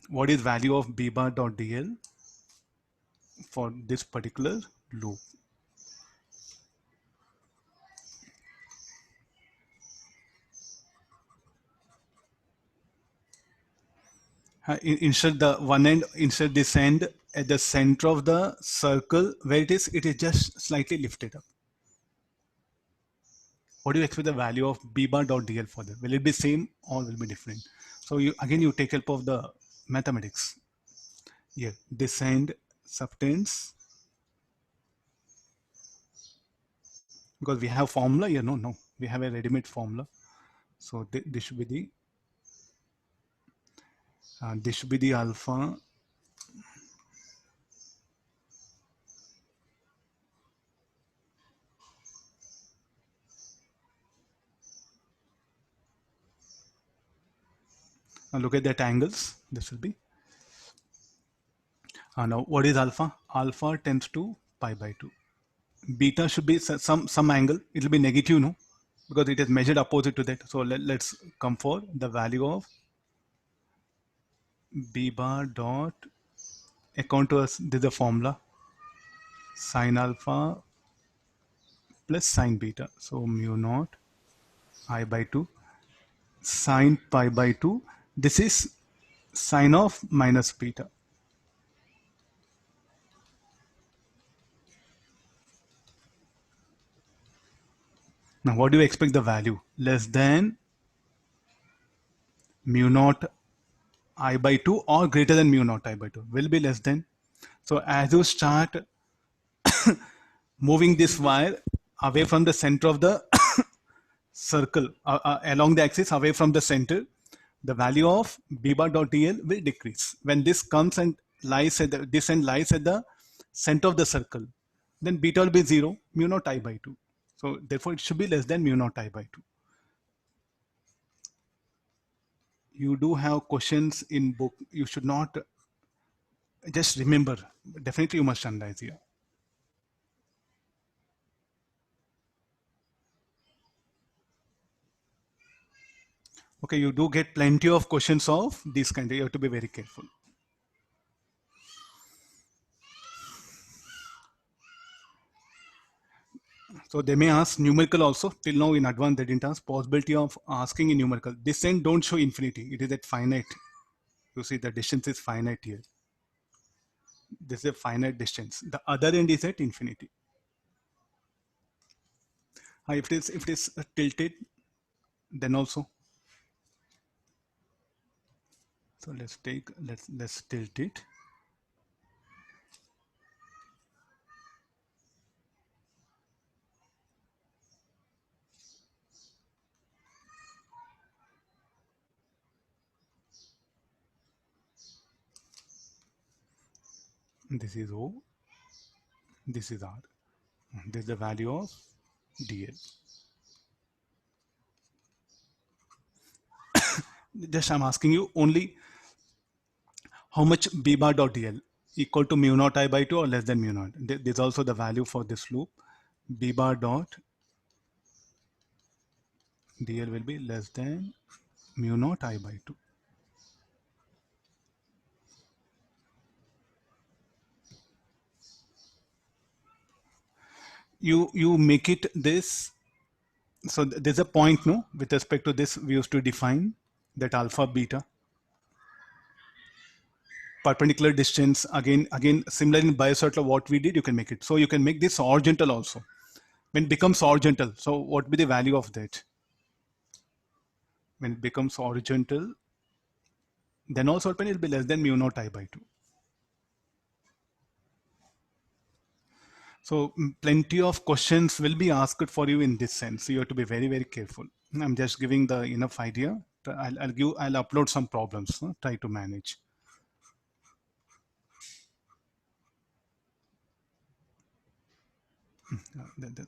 What is value of B bar dot dl for this particular loop? Insert the one end, insert this end at the center of the circle where it is just slightly lifted up. What do you expect the value of B bar dot dl for that? Will it be same or will be different? So you take help of the mathematics. Here, this end subtends, because we have formula here. No, we have a ready-made formula. So this should be the alpha now look at that angles. This will be now what is alpha? Alpha tends to pi by 2. Beta should be some angle. It will be negative, no, because it is measured opposite to that. So let's come for the value of B bar dot, according to us, this is the formula. sine alpha plus sine beta. So mu naught I by 2 sine pi by 2. This is sine of minus beta. Now what do you expect the value? Less than mu naught I by 2 or greater than mu naught I by 2? Will be less than. So as you start moving this wire away from the center of the circle, along the axis away from the center, the value of b bar dot dl will decrease. When this comes and lies at this end lies at the center of the circle, then beta will be 0, mu naught I by 2. So therefore it should be less than mu naught I by 2. You do have questions in book. You should not just remember. Definitely you must analyze here. Okay, you do get plenty of questions of this kind. You have to be very careful. So they may ask numerical also. Till now in advance they didn't ask. Possibility of asking in numerical. This end don't show infinity. It is at finite. You see the distance is finite here. This is a finite distance. The other end is at infinity. If it is tilted, then also. So let's tilt it. This is O. This is R. This is the value of dl. Just I'm asking you only how much b bar dot dl equal to mu naught I by 2 or less than mu naught. This is also the value for this loop. B bar dot dl will be less than mu naught I by 2. You make it this. So there's a point, no, with respect to this we used to define that alpha beta perpendicular distance. Again similar in Biot-Savart law what we did, you can make it. So you can make this horizontal also. When it becomes horizontal, so what will be the value of that? When it becomes horizontal, then also it will be less than mu naught I by 2. So plenty of questions will be asked for you in this sense. So you have to be very, very careful. I'm just giving the enough idea. I'll upload some problems, try to manage.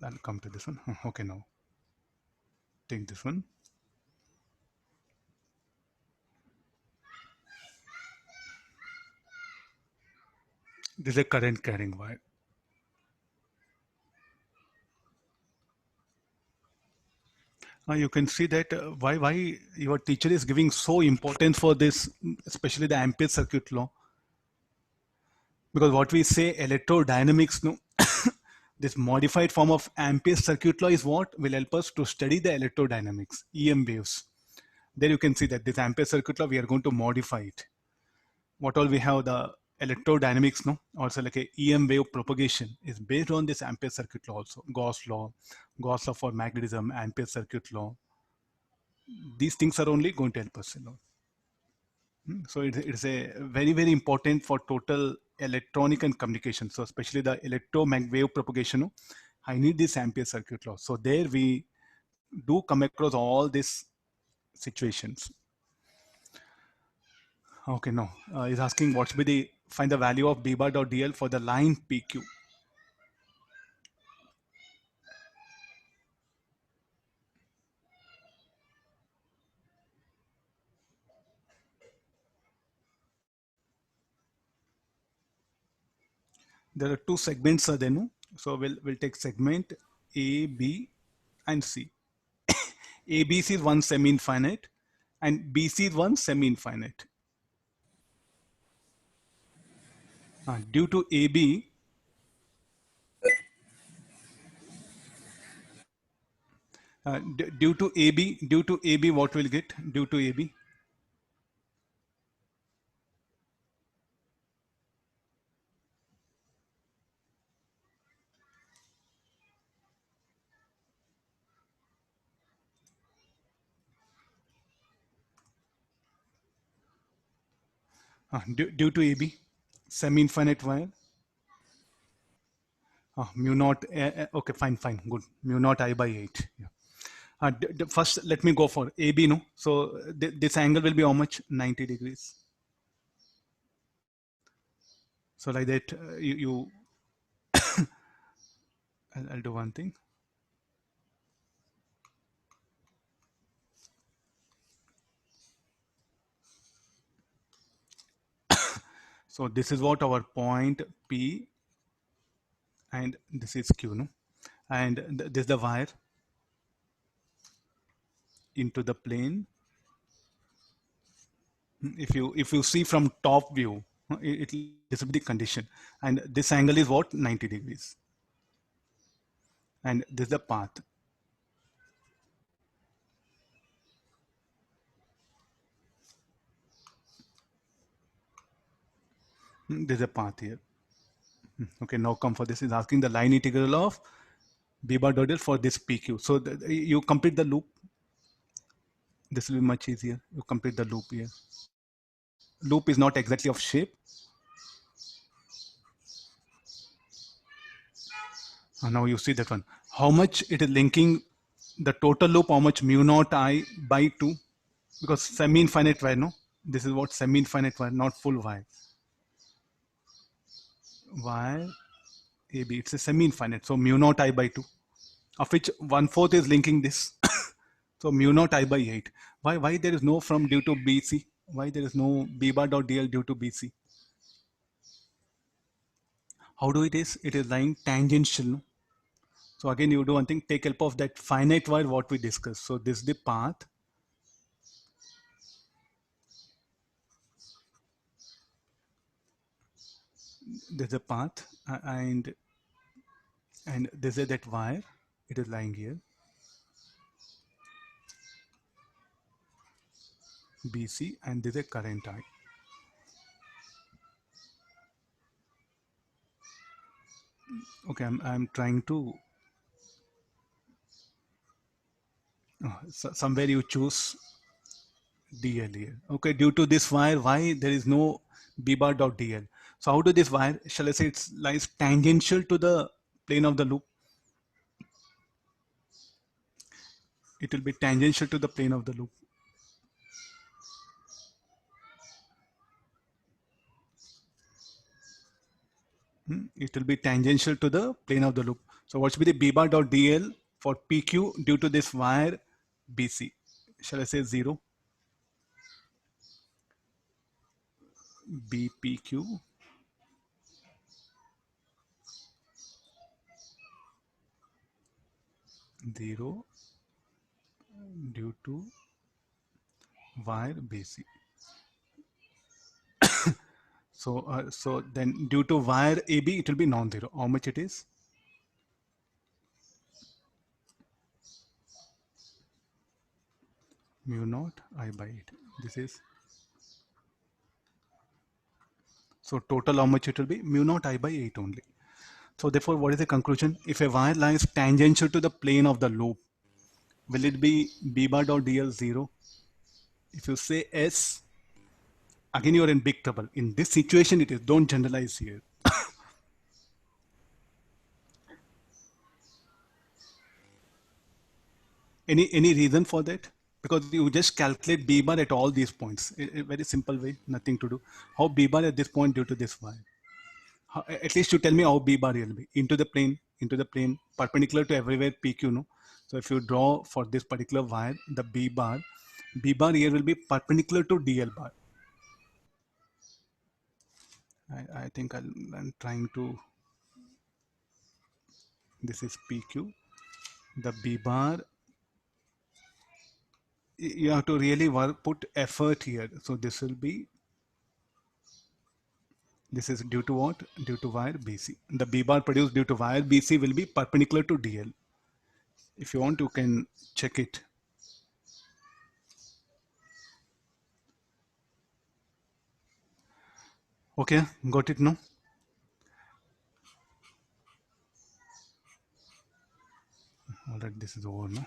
I'll come to this one. Okay, now take this one. This is a current carrying wire. You can see that why your teacher is giving so importance for this, especially the Ampere circuit law. Because what we say electrodynamics, no, this modified form of Ampere circuit law is what will help us to study the electrodynamics, EM waves. There you can see that this Ampere circuit law, we are going to modify it. What all we have, the electrodynamics, no, also like a EM wave propagation is based on this Ampere circuit law also. Gauss law for magnetism, Ampere circuit law. These things are only going to help us, you know. So it's a very, very important for total electronic and communication. So especially the electromagnetic wave propagation, no, I need this Ampere circuit law. So there we do come across all these situations. Okay, no, he's asking what should be the, find the value of b bar dot dl for the line PQ. There are two segments there, no? So we'll take segment A, B, and C. ABC is one semi-infinite and BC is one semi-infinite. Due to AB, Due to AB, what we'll get due to AB? Due to AB, semi-infinite wire. Mu naught, okay, fine, good. Mu naught I by 8. Yeah. First, let me go for AB, no? So this angle will be how much? 90 degrees. So like that, I'll do one thing. So this is what our point P, and this is Q, no? And this is the wire into the plane. If you see from top view, this will be the condition, and this angle is what? 90 degrees, and this is the path. There's a path here. Okay, now come for this. Is asking the line integral of b bar dot del for this PQ. So you complete the loop. This will be much easier. You complete the loop here. Loop is not exactly of shape. And now you see that one. How much it is linking the total loop? How much? Mu naught I by 2, because semi-infinite wire. No, this is what semi-infinite wire, not full wire. Wire AB, it's a semi-infinite. So mu naught I by 2, of which 1/4 is linking this. So mu naught I by 8. Why there is no from due to BC? Why there is no b bar dot dl due to BC? How do it is? It is lying tangential. No? So again, you do one thing, take help of that finite wire what we discussed. So this is the path. There's a path, and this is that wire. It is lying here. BC, and this is a current I. Okay, I'm trying to somewhere you choose DL here. Okay, due to this wire, why there is no b bar dot DL? So how do this wire, shall I say, it lies tangential to the plane of the loop? It will be tangential to the plane of the loop. It will be tangential to the plane of the loop. So what should be the b bar dot DL for PQ due to this wire BC? Shall I say 0? BPQ 0 due to wire BC. So then due to wire AB, it will be non-zero. How much it is? Mu naught I by 8. This is, so total how much it will be? Mu naught I by 8 only. So therefore, what is the conclusion? If a wire lies tangential to the plane of the loop, will it be b bar dot dl 0? If you say S, again you are in big trouble. In this situation, it is, don't generalize here. Any reason for that? Because you just calculate b bar at all these points. A very simple way, nothing to do. How b bar at this point due to this wire? At least you tell me how b bar will be into the plane, perpendicular to everywhere PQ. No, so if you draw for this particular wire, the b bar here will be perpendicular to DL bar. I think I'm trying to. This is PQ. The b bar. You have to really put effort here. So this will be. This is due to what? Due to wire BC. The b bar produced due to wire BC will be perpendicular to DL. If you want, you can check it. Okay, got it now? All right, this is over now.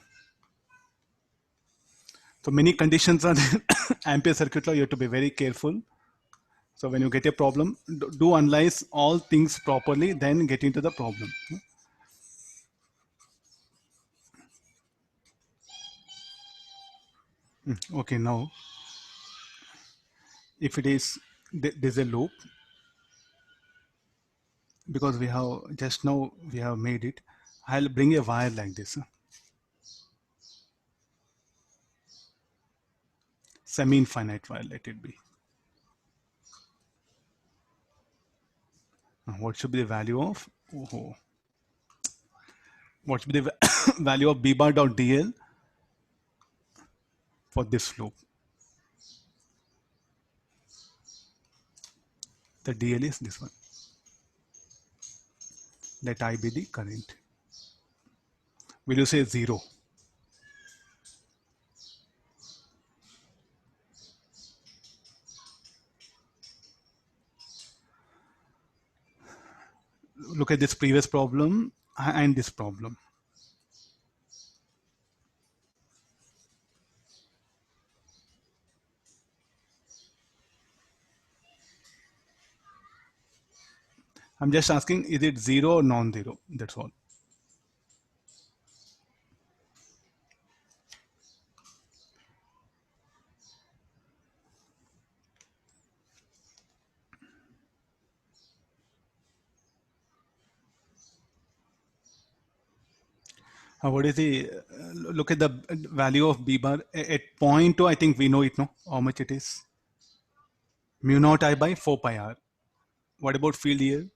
So many conditions are there. Ampere circuit law, you have to be very careful. So when you get a problem, do analyze all things properly, then get into the problem. Okay, now if it is, there's a loop, because we have just now we have made it. I'll bring a wire like this. Semi-infinite wire, let it be. What should be the value of, what should be the value of b bar dot dl for this loop? The dl is this one. Let I be the current. Will you say 0? Look at this previous problem and this problem. I'm just asking, is it 0 or non-zero? That's all. What is the, look at the value of b bar at 0.2, I think we know it, no? How much it is? Mu naught I by 4 pi r. What about field here?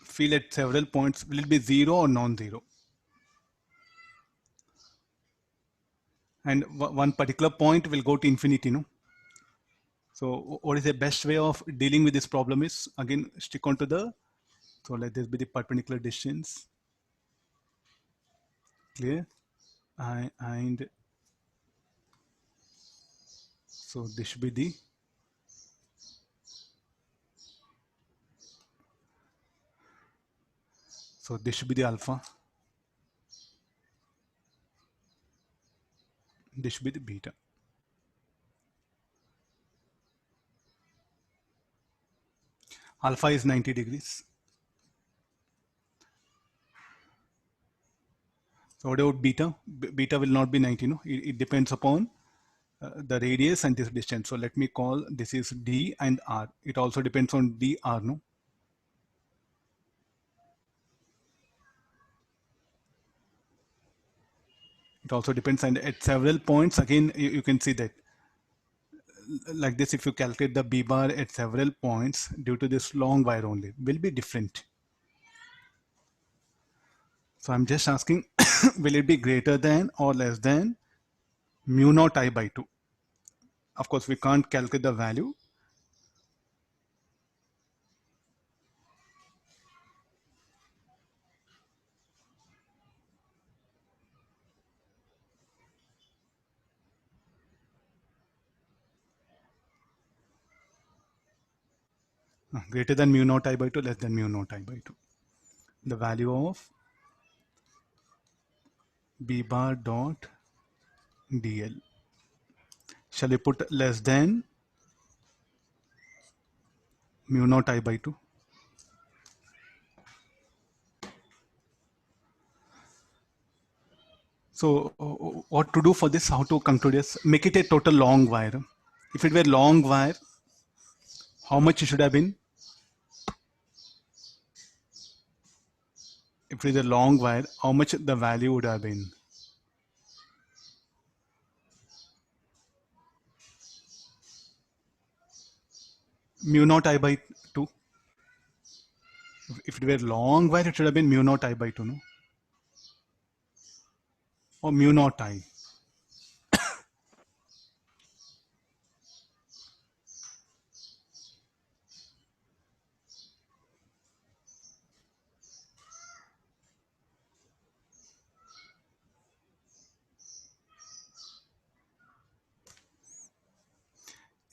Field at several points, will it be 0 or non-zero? And one particular point will go to infinity, no? So what is the best way of dealing with this problem is, again, stick on to the, so let this be the perpendicular distance. Clear? And so this should be the, so this should be the alpha. This should be the beta. Alpha is 90 degrees. So what about beta? Beta will not be 90, no? It depends upon the radius and this distance. So let me call this is d and r. It also depends on dr, no? It also depends, and at several points, again, you can see that like this, if you calculate the b bar at several points due to this long wire only, will be different. So I'm just asking, will it be greater than or less than mu naught I by 2? Of course, we can't calculate the value. Greater than mu naught I by 2, less than mu naught I by 2. The value of b bar dot dl. Shall we put less than mu naught I by 2? So what to do for this? How to conclude this? Make it a total long wire. If it were long wire, how much it should have been? If it is a long wire, how much the value would have been? Mu naught I by 2. If it were long wire, it should have been mu naught I by 2, no? Or mu naught I.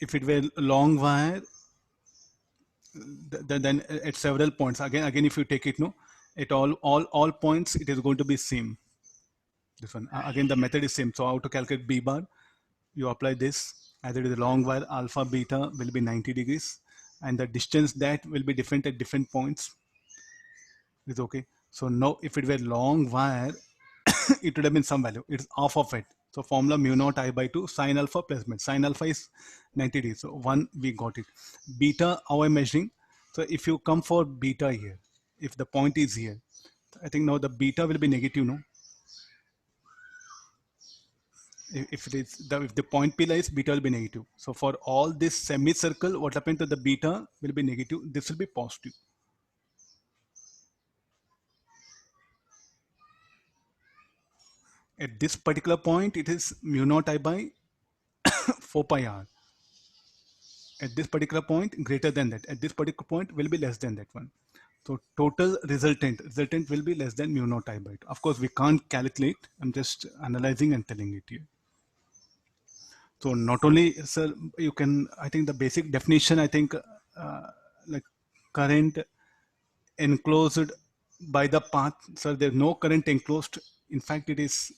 if it were long wire, then at several points, again, if you take it, no, at all points, it is going to be same. This one, again, the method is same. So how to calculate B bar? You apply this, as it is a long wire, alpha beta will be 90 degrees, and the distance that will be different at different points. Is okay. So now if it were long wire, it would have been some value. It's half of it. So formula mu naught I by 2 sine alpha plus beta. Sine alpha is 90 degrees. So 1, we got it. Beta, how I'm measuring? So if you come for beta here, if the point is here, I think now the beta will be negative, no? If the point P lies, beta will be negative. So for all this semicircle, what happened to the beta will be negative. This will be positive. At this particular point, it is mu naught I by 4 pi r. At this particular point, greater than that. At this particular point, will be less than that one. So total resultant will be less than mu naught I by 2. Of course, we can't calculate. I'm just analyzing and telling it here. So not only, sir, you can, I think the basic definition, I think like current enclosed by the path. So there's no current enclosed. In fact, it is,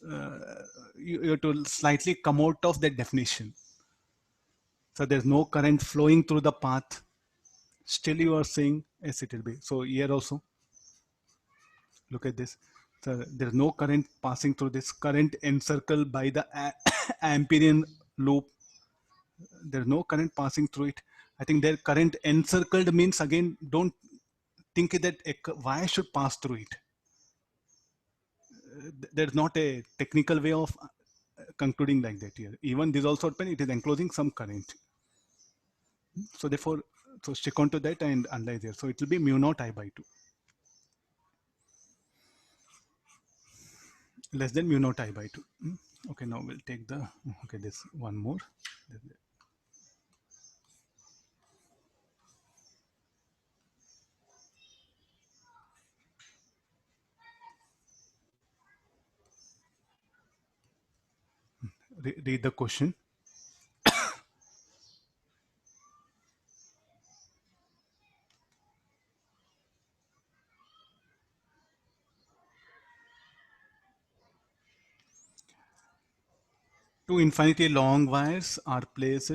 you have to slightly come out of that definition. So there's no current flowing through the path. Still you are saying, yes, it will be. So here also, look at this. So there's no current passing through this. Current encircled by the Amperian loop. There's no current passing through it. I think their current encircled means, again, don't think that a wire should pass through it. There's not a technical way of concluding like that here. Even this also open, it is enclosing some current. So therefore, so stick on to that and analyze there. So it will be mu naught I by 2. Less than mu naught I by 2. Okay, now we'll take the, okay, this one more. Read the question. Two infinity long wires are placed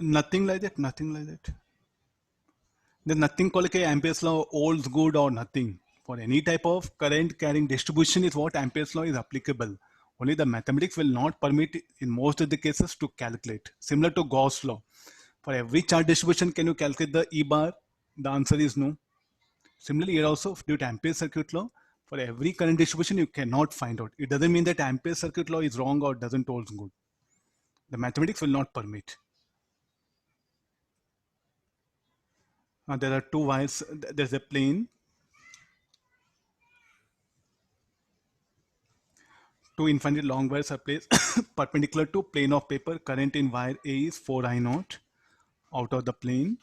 nothing like that. There's nothing called like Ampere's law holds good or nothing. For any type of current carrying distribution is what Ampere's law is applicable. Only the mathematics will not permit in most of the cases to calculate. Similar to Gauss law. For every charge distribution, can you calculate the E bar? The answer is no. Similarly, here also due to Ampere's circuit law, for every current distribution, you cannot find out. It doesn't mean that Ampere's circuit law is wrong or doesn't hold good. The mathematics will not permit. There are two wires. There's a plane. Two infinite long wires are placed perpendicular to plane of paper. Current in wire A is 4 I naught out of the plane.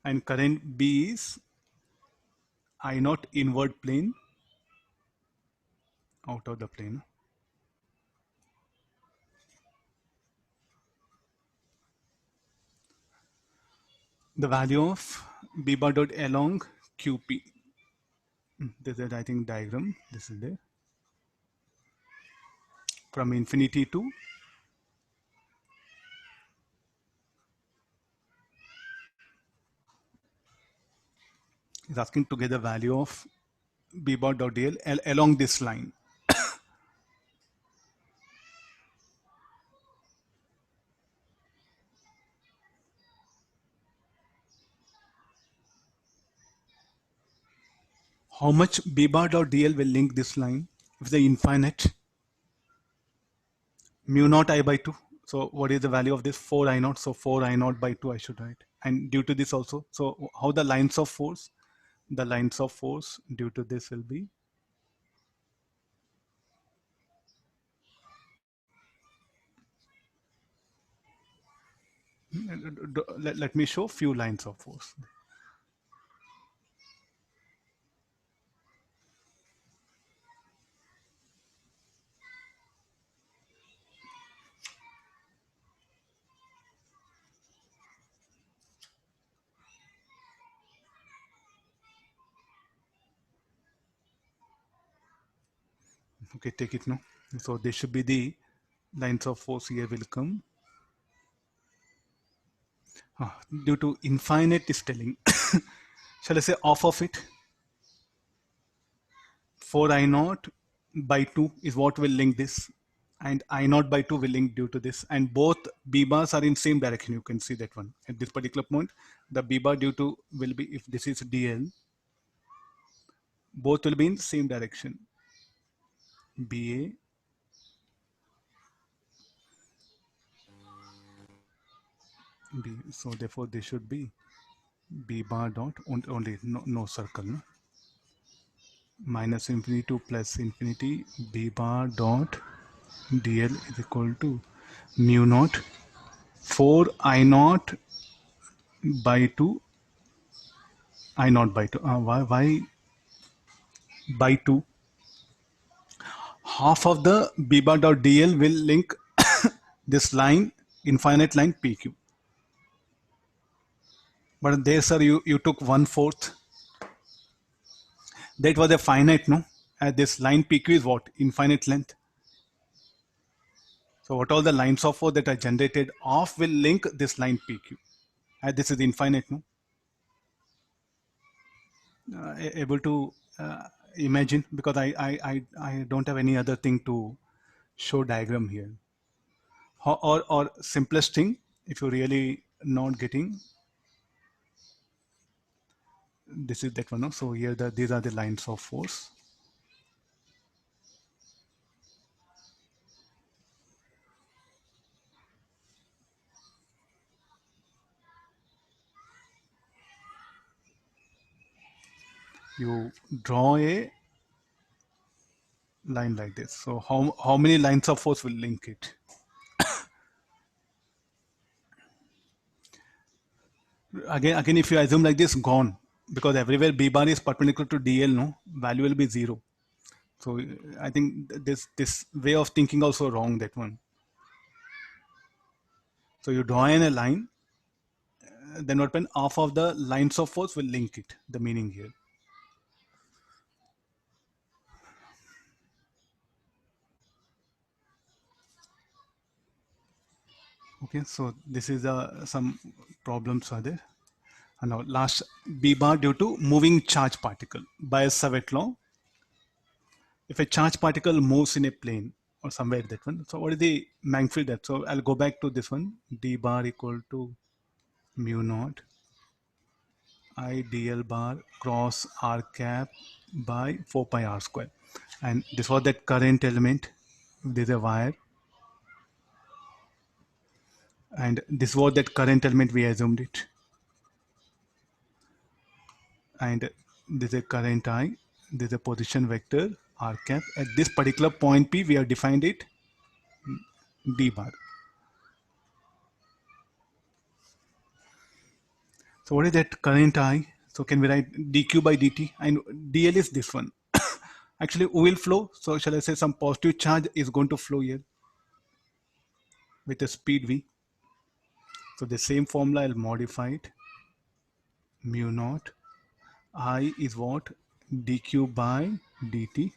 And current B is I naught inward plane out of the plane. The value of B bar dot along QP. This is, I think, diagram. This is there. From infinity to is asking to get the value of B bar dot dl along this line. How much B bar dot dl will link this line? If the infinite, mu naught I by 2. So what is the value of this? 4 I naught. So 4 I naught by 2 I should write. And due to this also, so how the lines of force? The lines of force due to this will be let me show few lines of force. Okay, take it now. So this should be the lines of force here will come. Due to infinite is telling, shall I say off of it? 4 I naught by 2 is what will link this, and I naught by 2 will link due to this, and both B bars are in same direction. You can see that one at this particular point. The B bar due to will be, if this is DL, both will be in same direction. BA B. So therefore this should be B bar dot only no circle, no? Minus infinity to plus infinity B bar dot DL is equal to mu naught 4 I naught by 2 I naught by 2. Why by 2? Half of the B bar dot DL will link this line, infinite line PQ. But there, sir, you took 1/4. That was a finite, no? This line PQ is what? Infinite length. So what all the lines of force that are generated off will link this line PQ. This is infinite, no? Able to imagine, because I don't have any other thing to show diagram here. Or simplest thing, if you really not getting, this is that one, no? So here these are the lines of force. You draw a line like this. So how many lines of force will link it? Again, if you assume like this, gone, because everywhere B bar is perpendicular to DL, no, value will be 0. So I think this way of thinking also wrong, that one. So you draw in a line, then what happen? Half of the lines of force will link it. The meaning here. Okay, so this is some problems are there. And now last, B bar due to moving charge particle. By Savet law, if a charge particle moves in a plane or somewhere, that one, so what is the magnetic field depth? So I'll go back to this one. D bar equal to mu naught I dl bar cross r cap by 4 pi r square. And this was that current element. There's a wire. And this was that current element, we assumed it. And there's a current I, there's a position vector r cap. At this particular point P, we have defined it D bar. So what is that current I? So can we write dq by dt? And dl is this one. Actually, O will flow. So shall I say some positive charge is going to flow here with a speed v. So the same formula, I'll modify it. Mu naught I is what? dq by dt.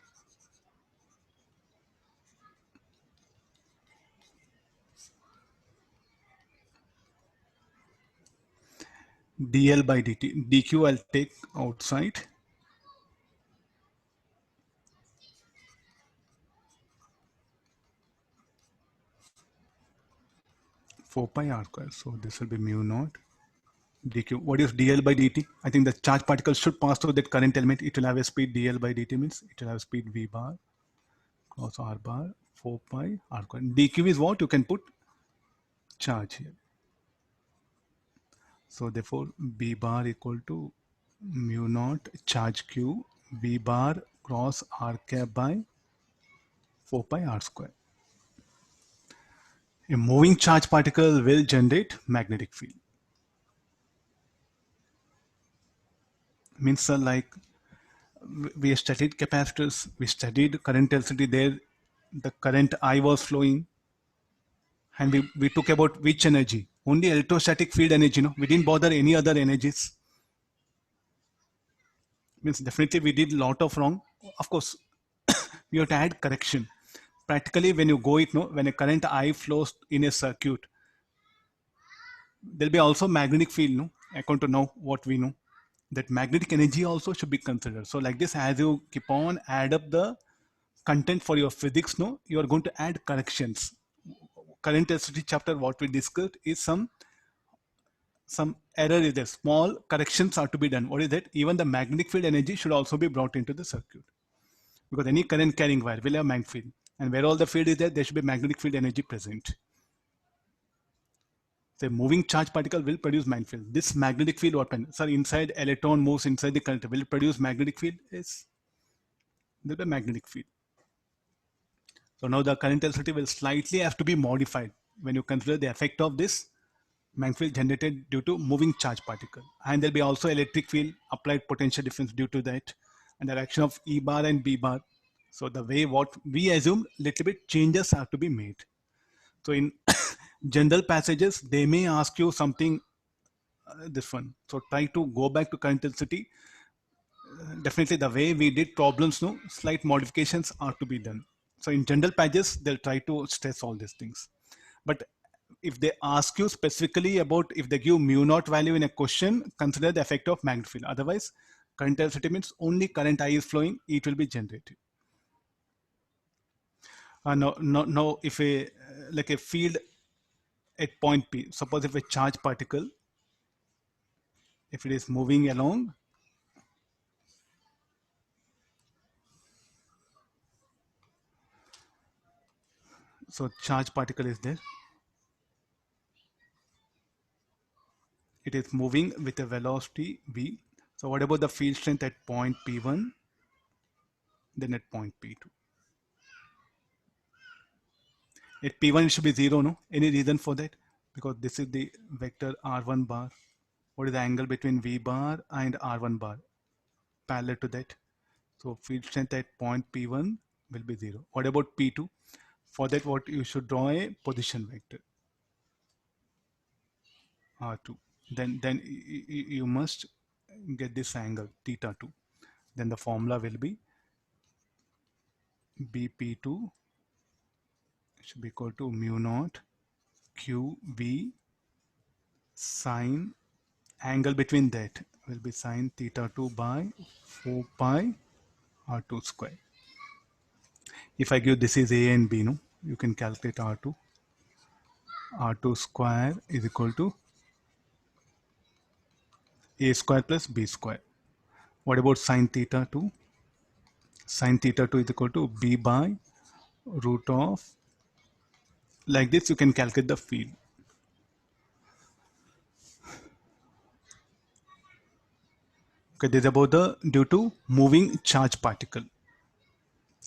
dl by dt. dq I'll take outside. Four pi r square. So this will be mu naught dq. What is dl by dt? I think the charge particle should pass through that current element. It will have a speed dl by dt, means it will have speed v bar cross r bar 4 pi r square. dq is what? You can put charge here. So therefore B bar equal to mu naught charge q V bar cross r cap by 4 pi r square. A moving charge particle will generate magnetic field. Means like we studied capacitors, we studied current density there, the current I was flowing, and we took about which energy? Only electrostatic field energy, no? We didn't bother any other energies. Means definitely we did a lot of wrong. Of course, You have to add correction. Practically, when you go it, no, when a current I flows in a circuit, there'll be also magnetic field, no, according to now what we know. That magnetic energy also should be considered. So like this, as you keep on add up the content for your physics, no, you are going to add corrections. Current electricity chapter, what we discussed is some error is there. Small corrections are to be done. What is that? Even the magnetic field energy should also be brought into the circuit. Because any current carrying wire will have magnetic field. And where all the field is there, there should be magnetic field energy present. The moving charge particle will produce magnetic field. This magnetic field, what happens? Sir, inside electron moves inside the current. Will it produce magnetic field? Yes. There will be magnetic field. So now the current electricity will slightly have to be modified when you consider the effect of this magnetic field generated due to moving charge particle. And there'll be also electric field applied potential difference due to that, and the action of E bar and B bar. So the way what we assume, little bit changes have to be made. So in general passages, they may ask you something this one. So try to go back to current intensity. Definitely the way we did problems, no, slight modifications are to be done. So in general pages, they'll try to stress all these things. But if they ask you specifically about, if they give mu naught value in a question, consider the effect of magnetic field. Otherwise, current electricity means only current I is flowing, it will be generated. No, if a like a field at point P, suppose if a charge particle, if it is moving along, so charge particle is there. It is moving with a velocity v. So what about the field strength at point P1, then at point P2? At P1 it should be 0, no? Any reason for that? Because this is the vector R1 bar. What is the angle between V bar and R1 bar? Parallel to that. So field strength at point P1 will be 0. What about P2? For that, what you should draw a position vector R2. Then you must get this angle theta 2. Then the formula will be BP2 should be equal to mu naught QV sine, angle between that will be sine theta 2 by 4 pi R2 square. If I give this is A and B, no, you can calculate R2. R2 square is equal to A square plus B square. What about sine theta 2? Sine theta 2 is equal to B by root of, like this you can calculate the field. Okay, this is about the due to moving charge particle.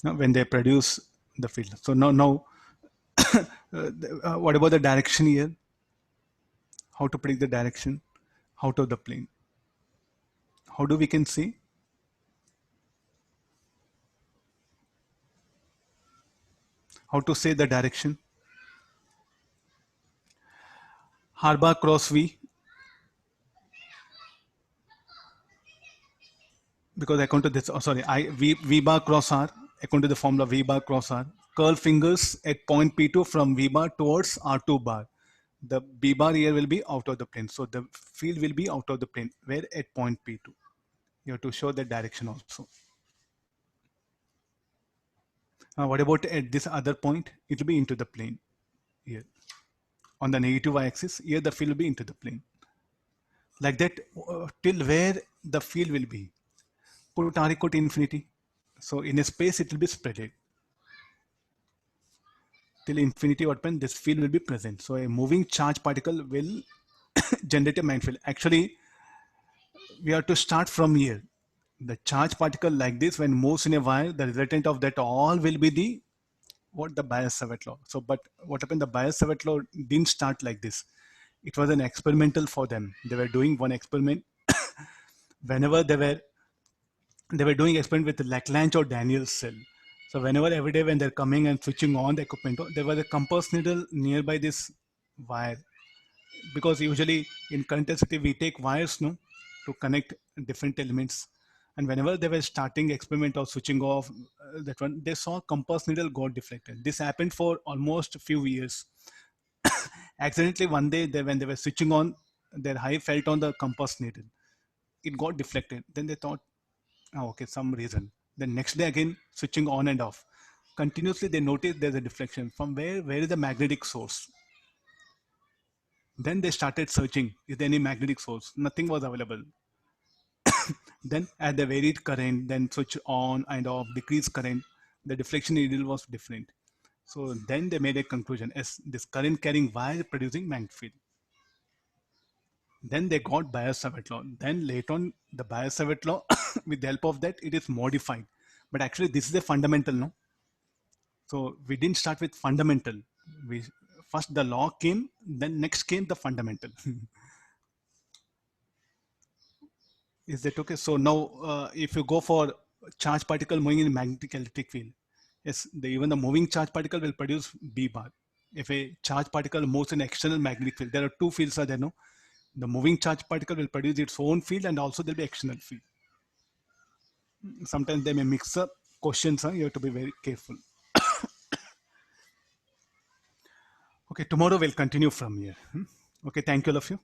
Now, when they produce the field. So now what about the direction here? How to predict the direction out of the plane? How do we can see? How to say the direction? R bar cross V, because according to this, V bar cross R, according to the formula V bar cross R, curl fingers at point P2 from V bar towards R2 bar. The B bar here will be out of the plane. So the field will be out of the plane, where at point P2. You have to show the direction also. What about at this other point? It will be into the plane here. On the negative y-axis, here the field will be into the plane. Like that, till where the field will be. Put R equal to infinity. So in a space, it will be spreaded. Till infinity, what happens? This field will be present. So a moving charge particle will generate a magnetic field. Actually, we have to start from here. The charge particle like this, when moves in a wire, the resultant of that all will be the Biot-Savart law. So, but what happened? The Biot-Savart law didn't start like this. It was an experimental for them. They were doing one experiment. Whenever they were doing experiment with the Lagrange or Daniell cell. So whenever every day when they're coming and switching on the equipment, there was a compass needle nearby this wire. Because usually in current intensity we take wires, no, to connect different elements. And whenever they were starting experiment or switching off that one, they saw compass needle got deflected. This happened for almost a few years. Accidentally one day, when they were switching on, their eye felt on the compass needle. It got deflected. Then they thought, oh, okay, some reason. Then next day again, switching on and off. Continuously they noticed there's a deflection. From where is the magnetic source? Then they started searching, is there any magnetic source? Nothing was available. Then at the varied current, then switch on and off, decrease current, the deflection needle was different. So then they made a conclusion as this current carrying wire producing magnetic field. Then they got Biot-Savart law. Then later on, the Biot-Savart law, with the help of that, it is modified. But actually, this is a fundamental, no? So we didn't start with fundamental. We first the law came, then next came the fundamental. Is that okay? So now, if you go for charge particle moving in magnetic electric field, yes, even the moving charge particle will produce B bar. If a charge particle moves in external magnetic field, there are two fields are there, no? The moving charge particle will produce its own field and also there'll be external field. Sometimes they may mix up questions, you have to be very careful. Okay, tomorrow we'll continue from here. Okay, thank you all of you.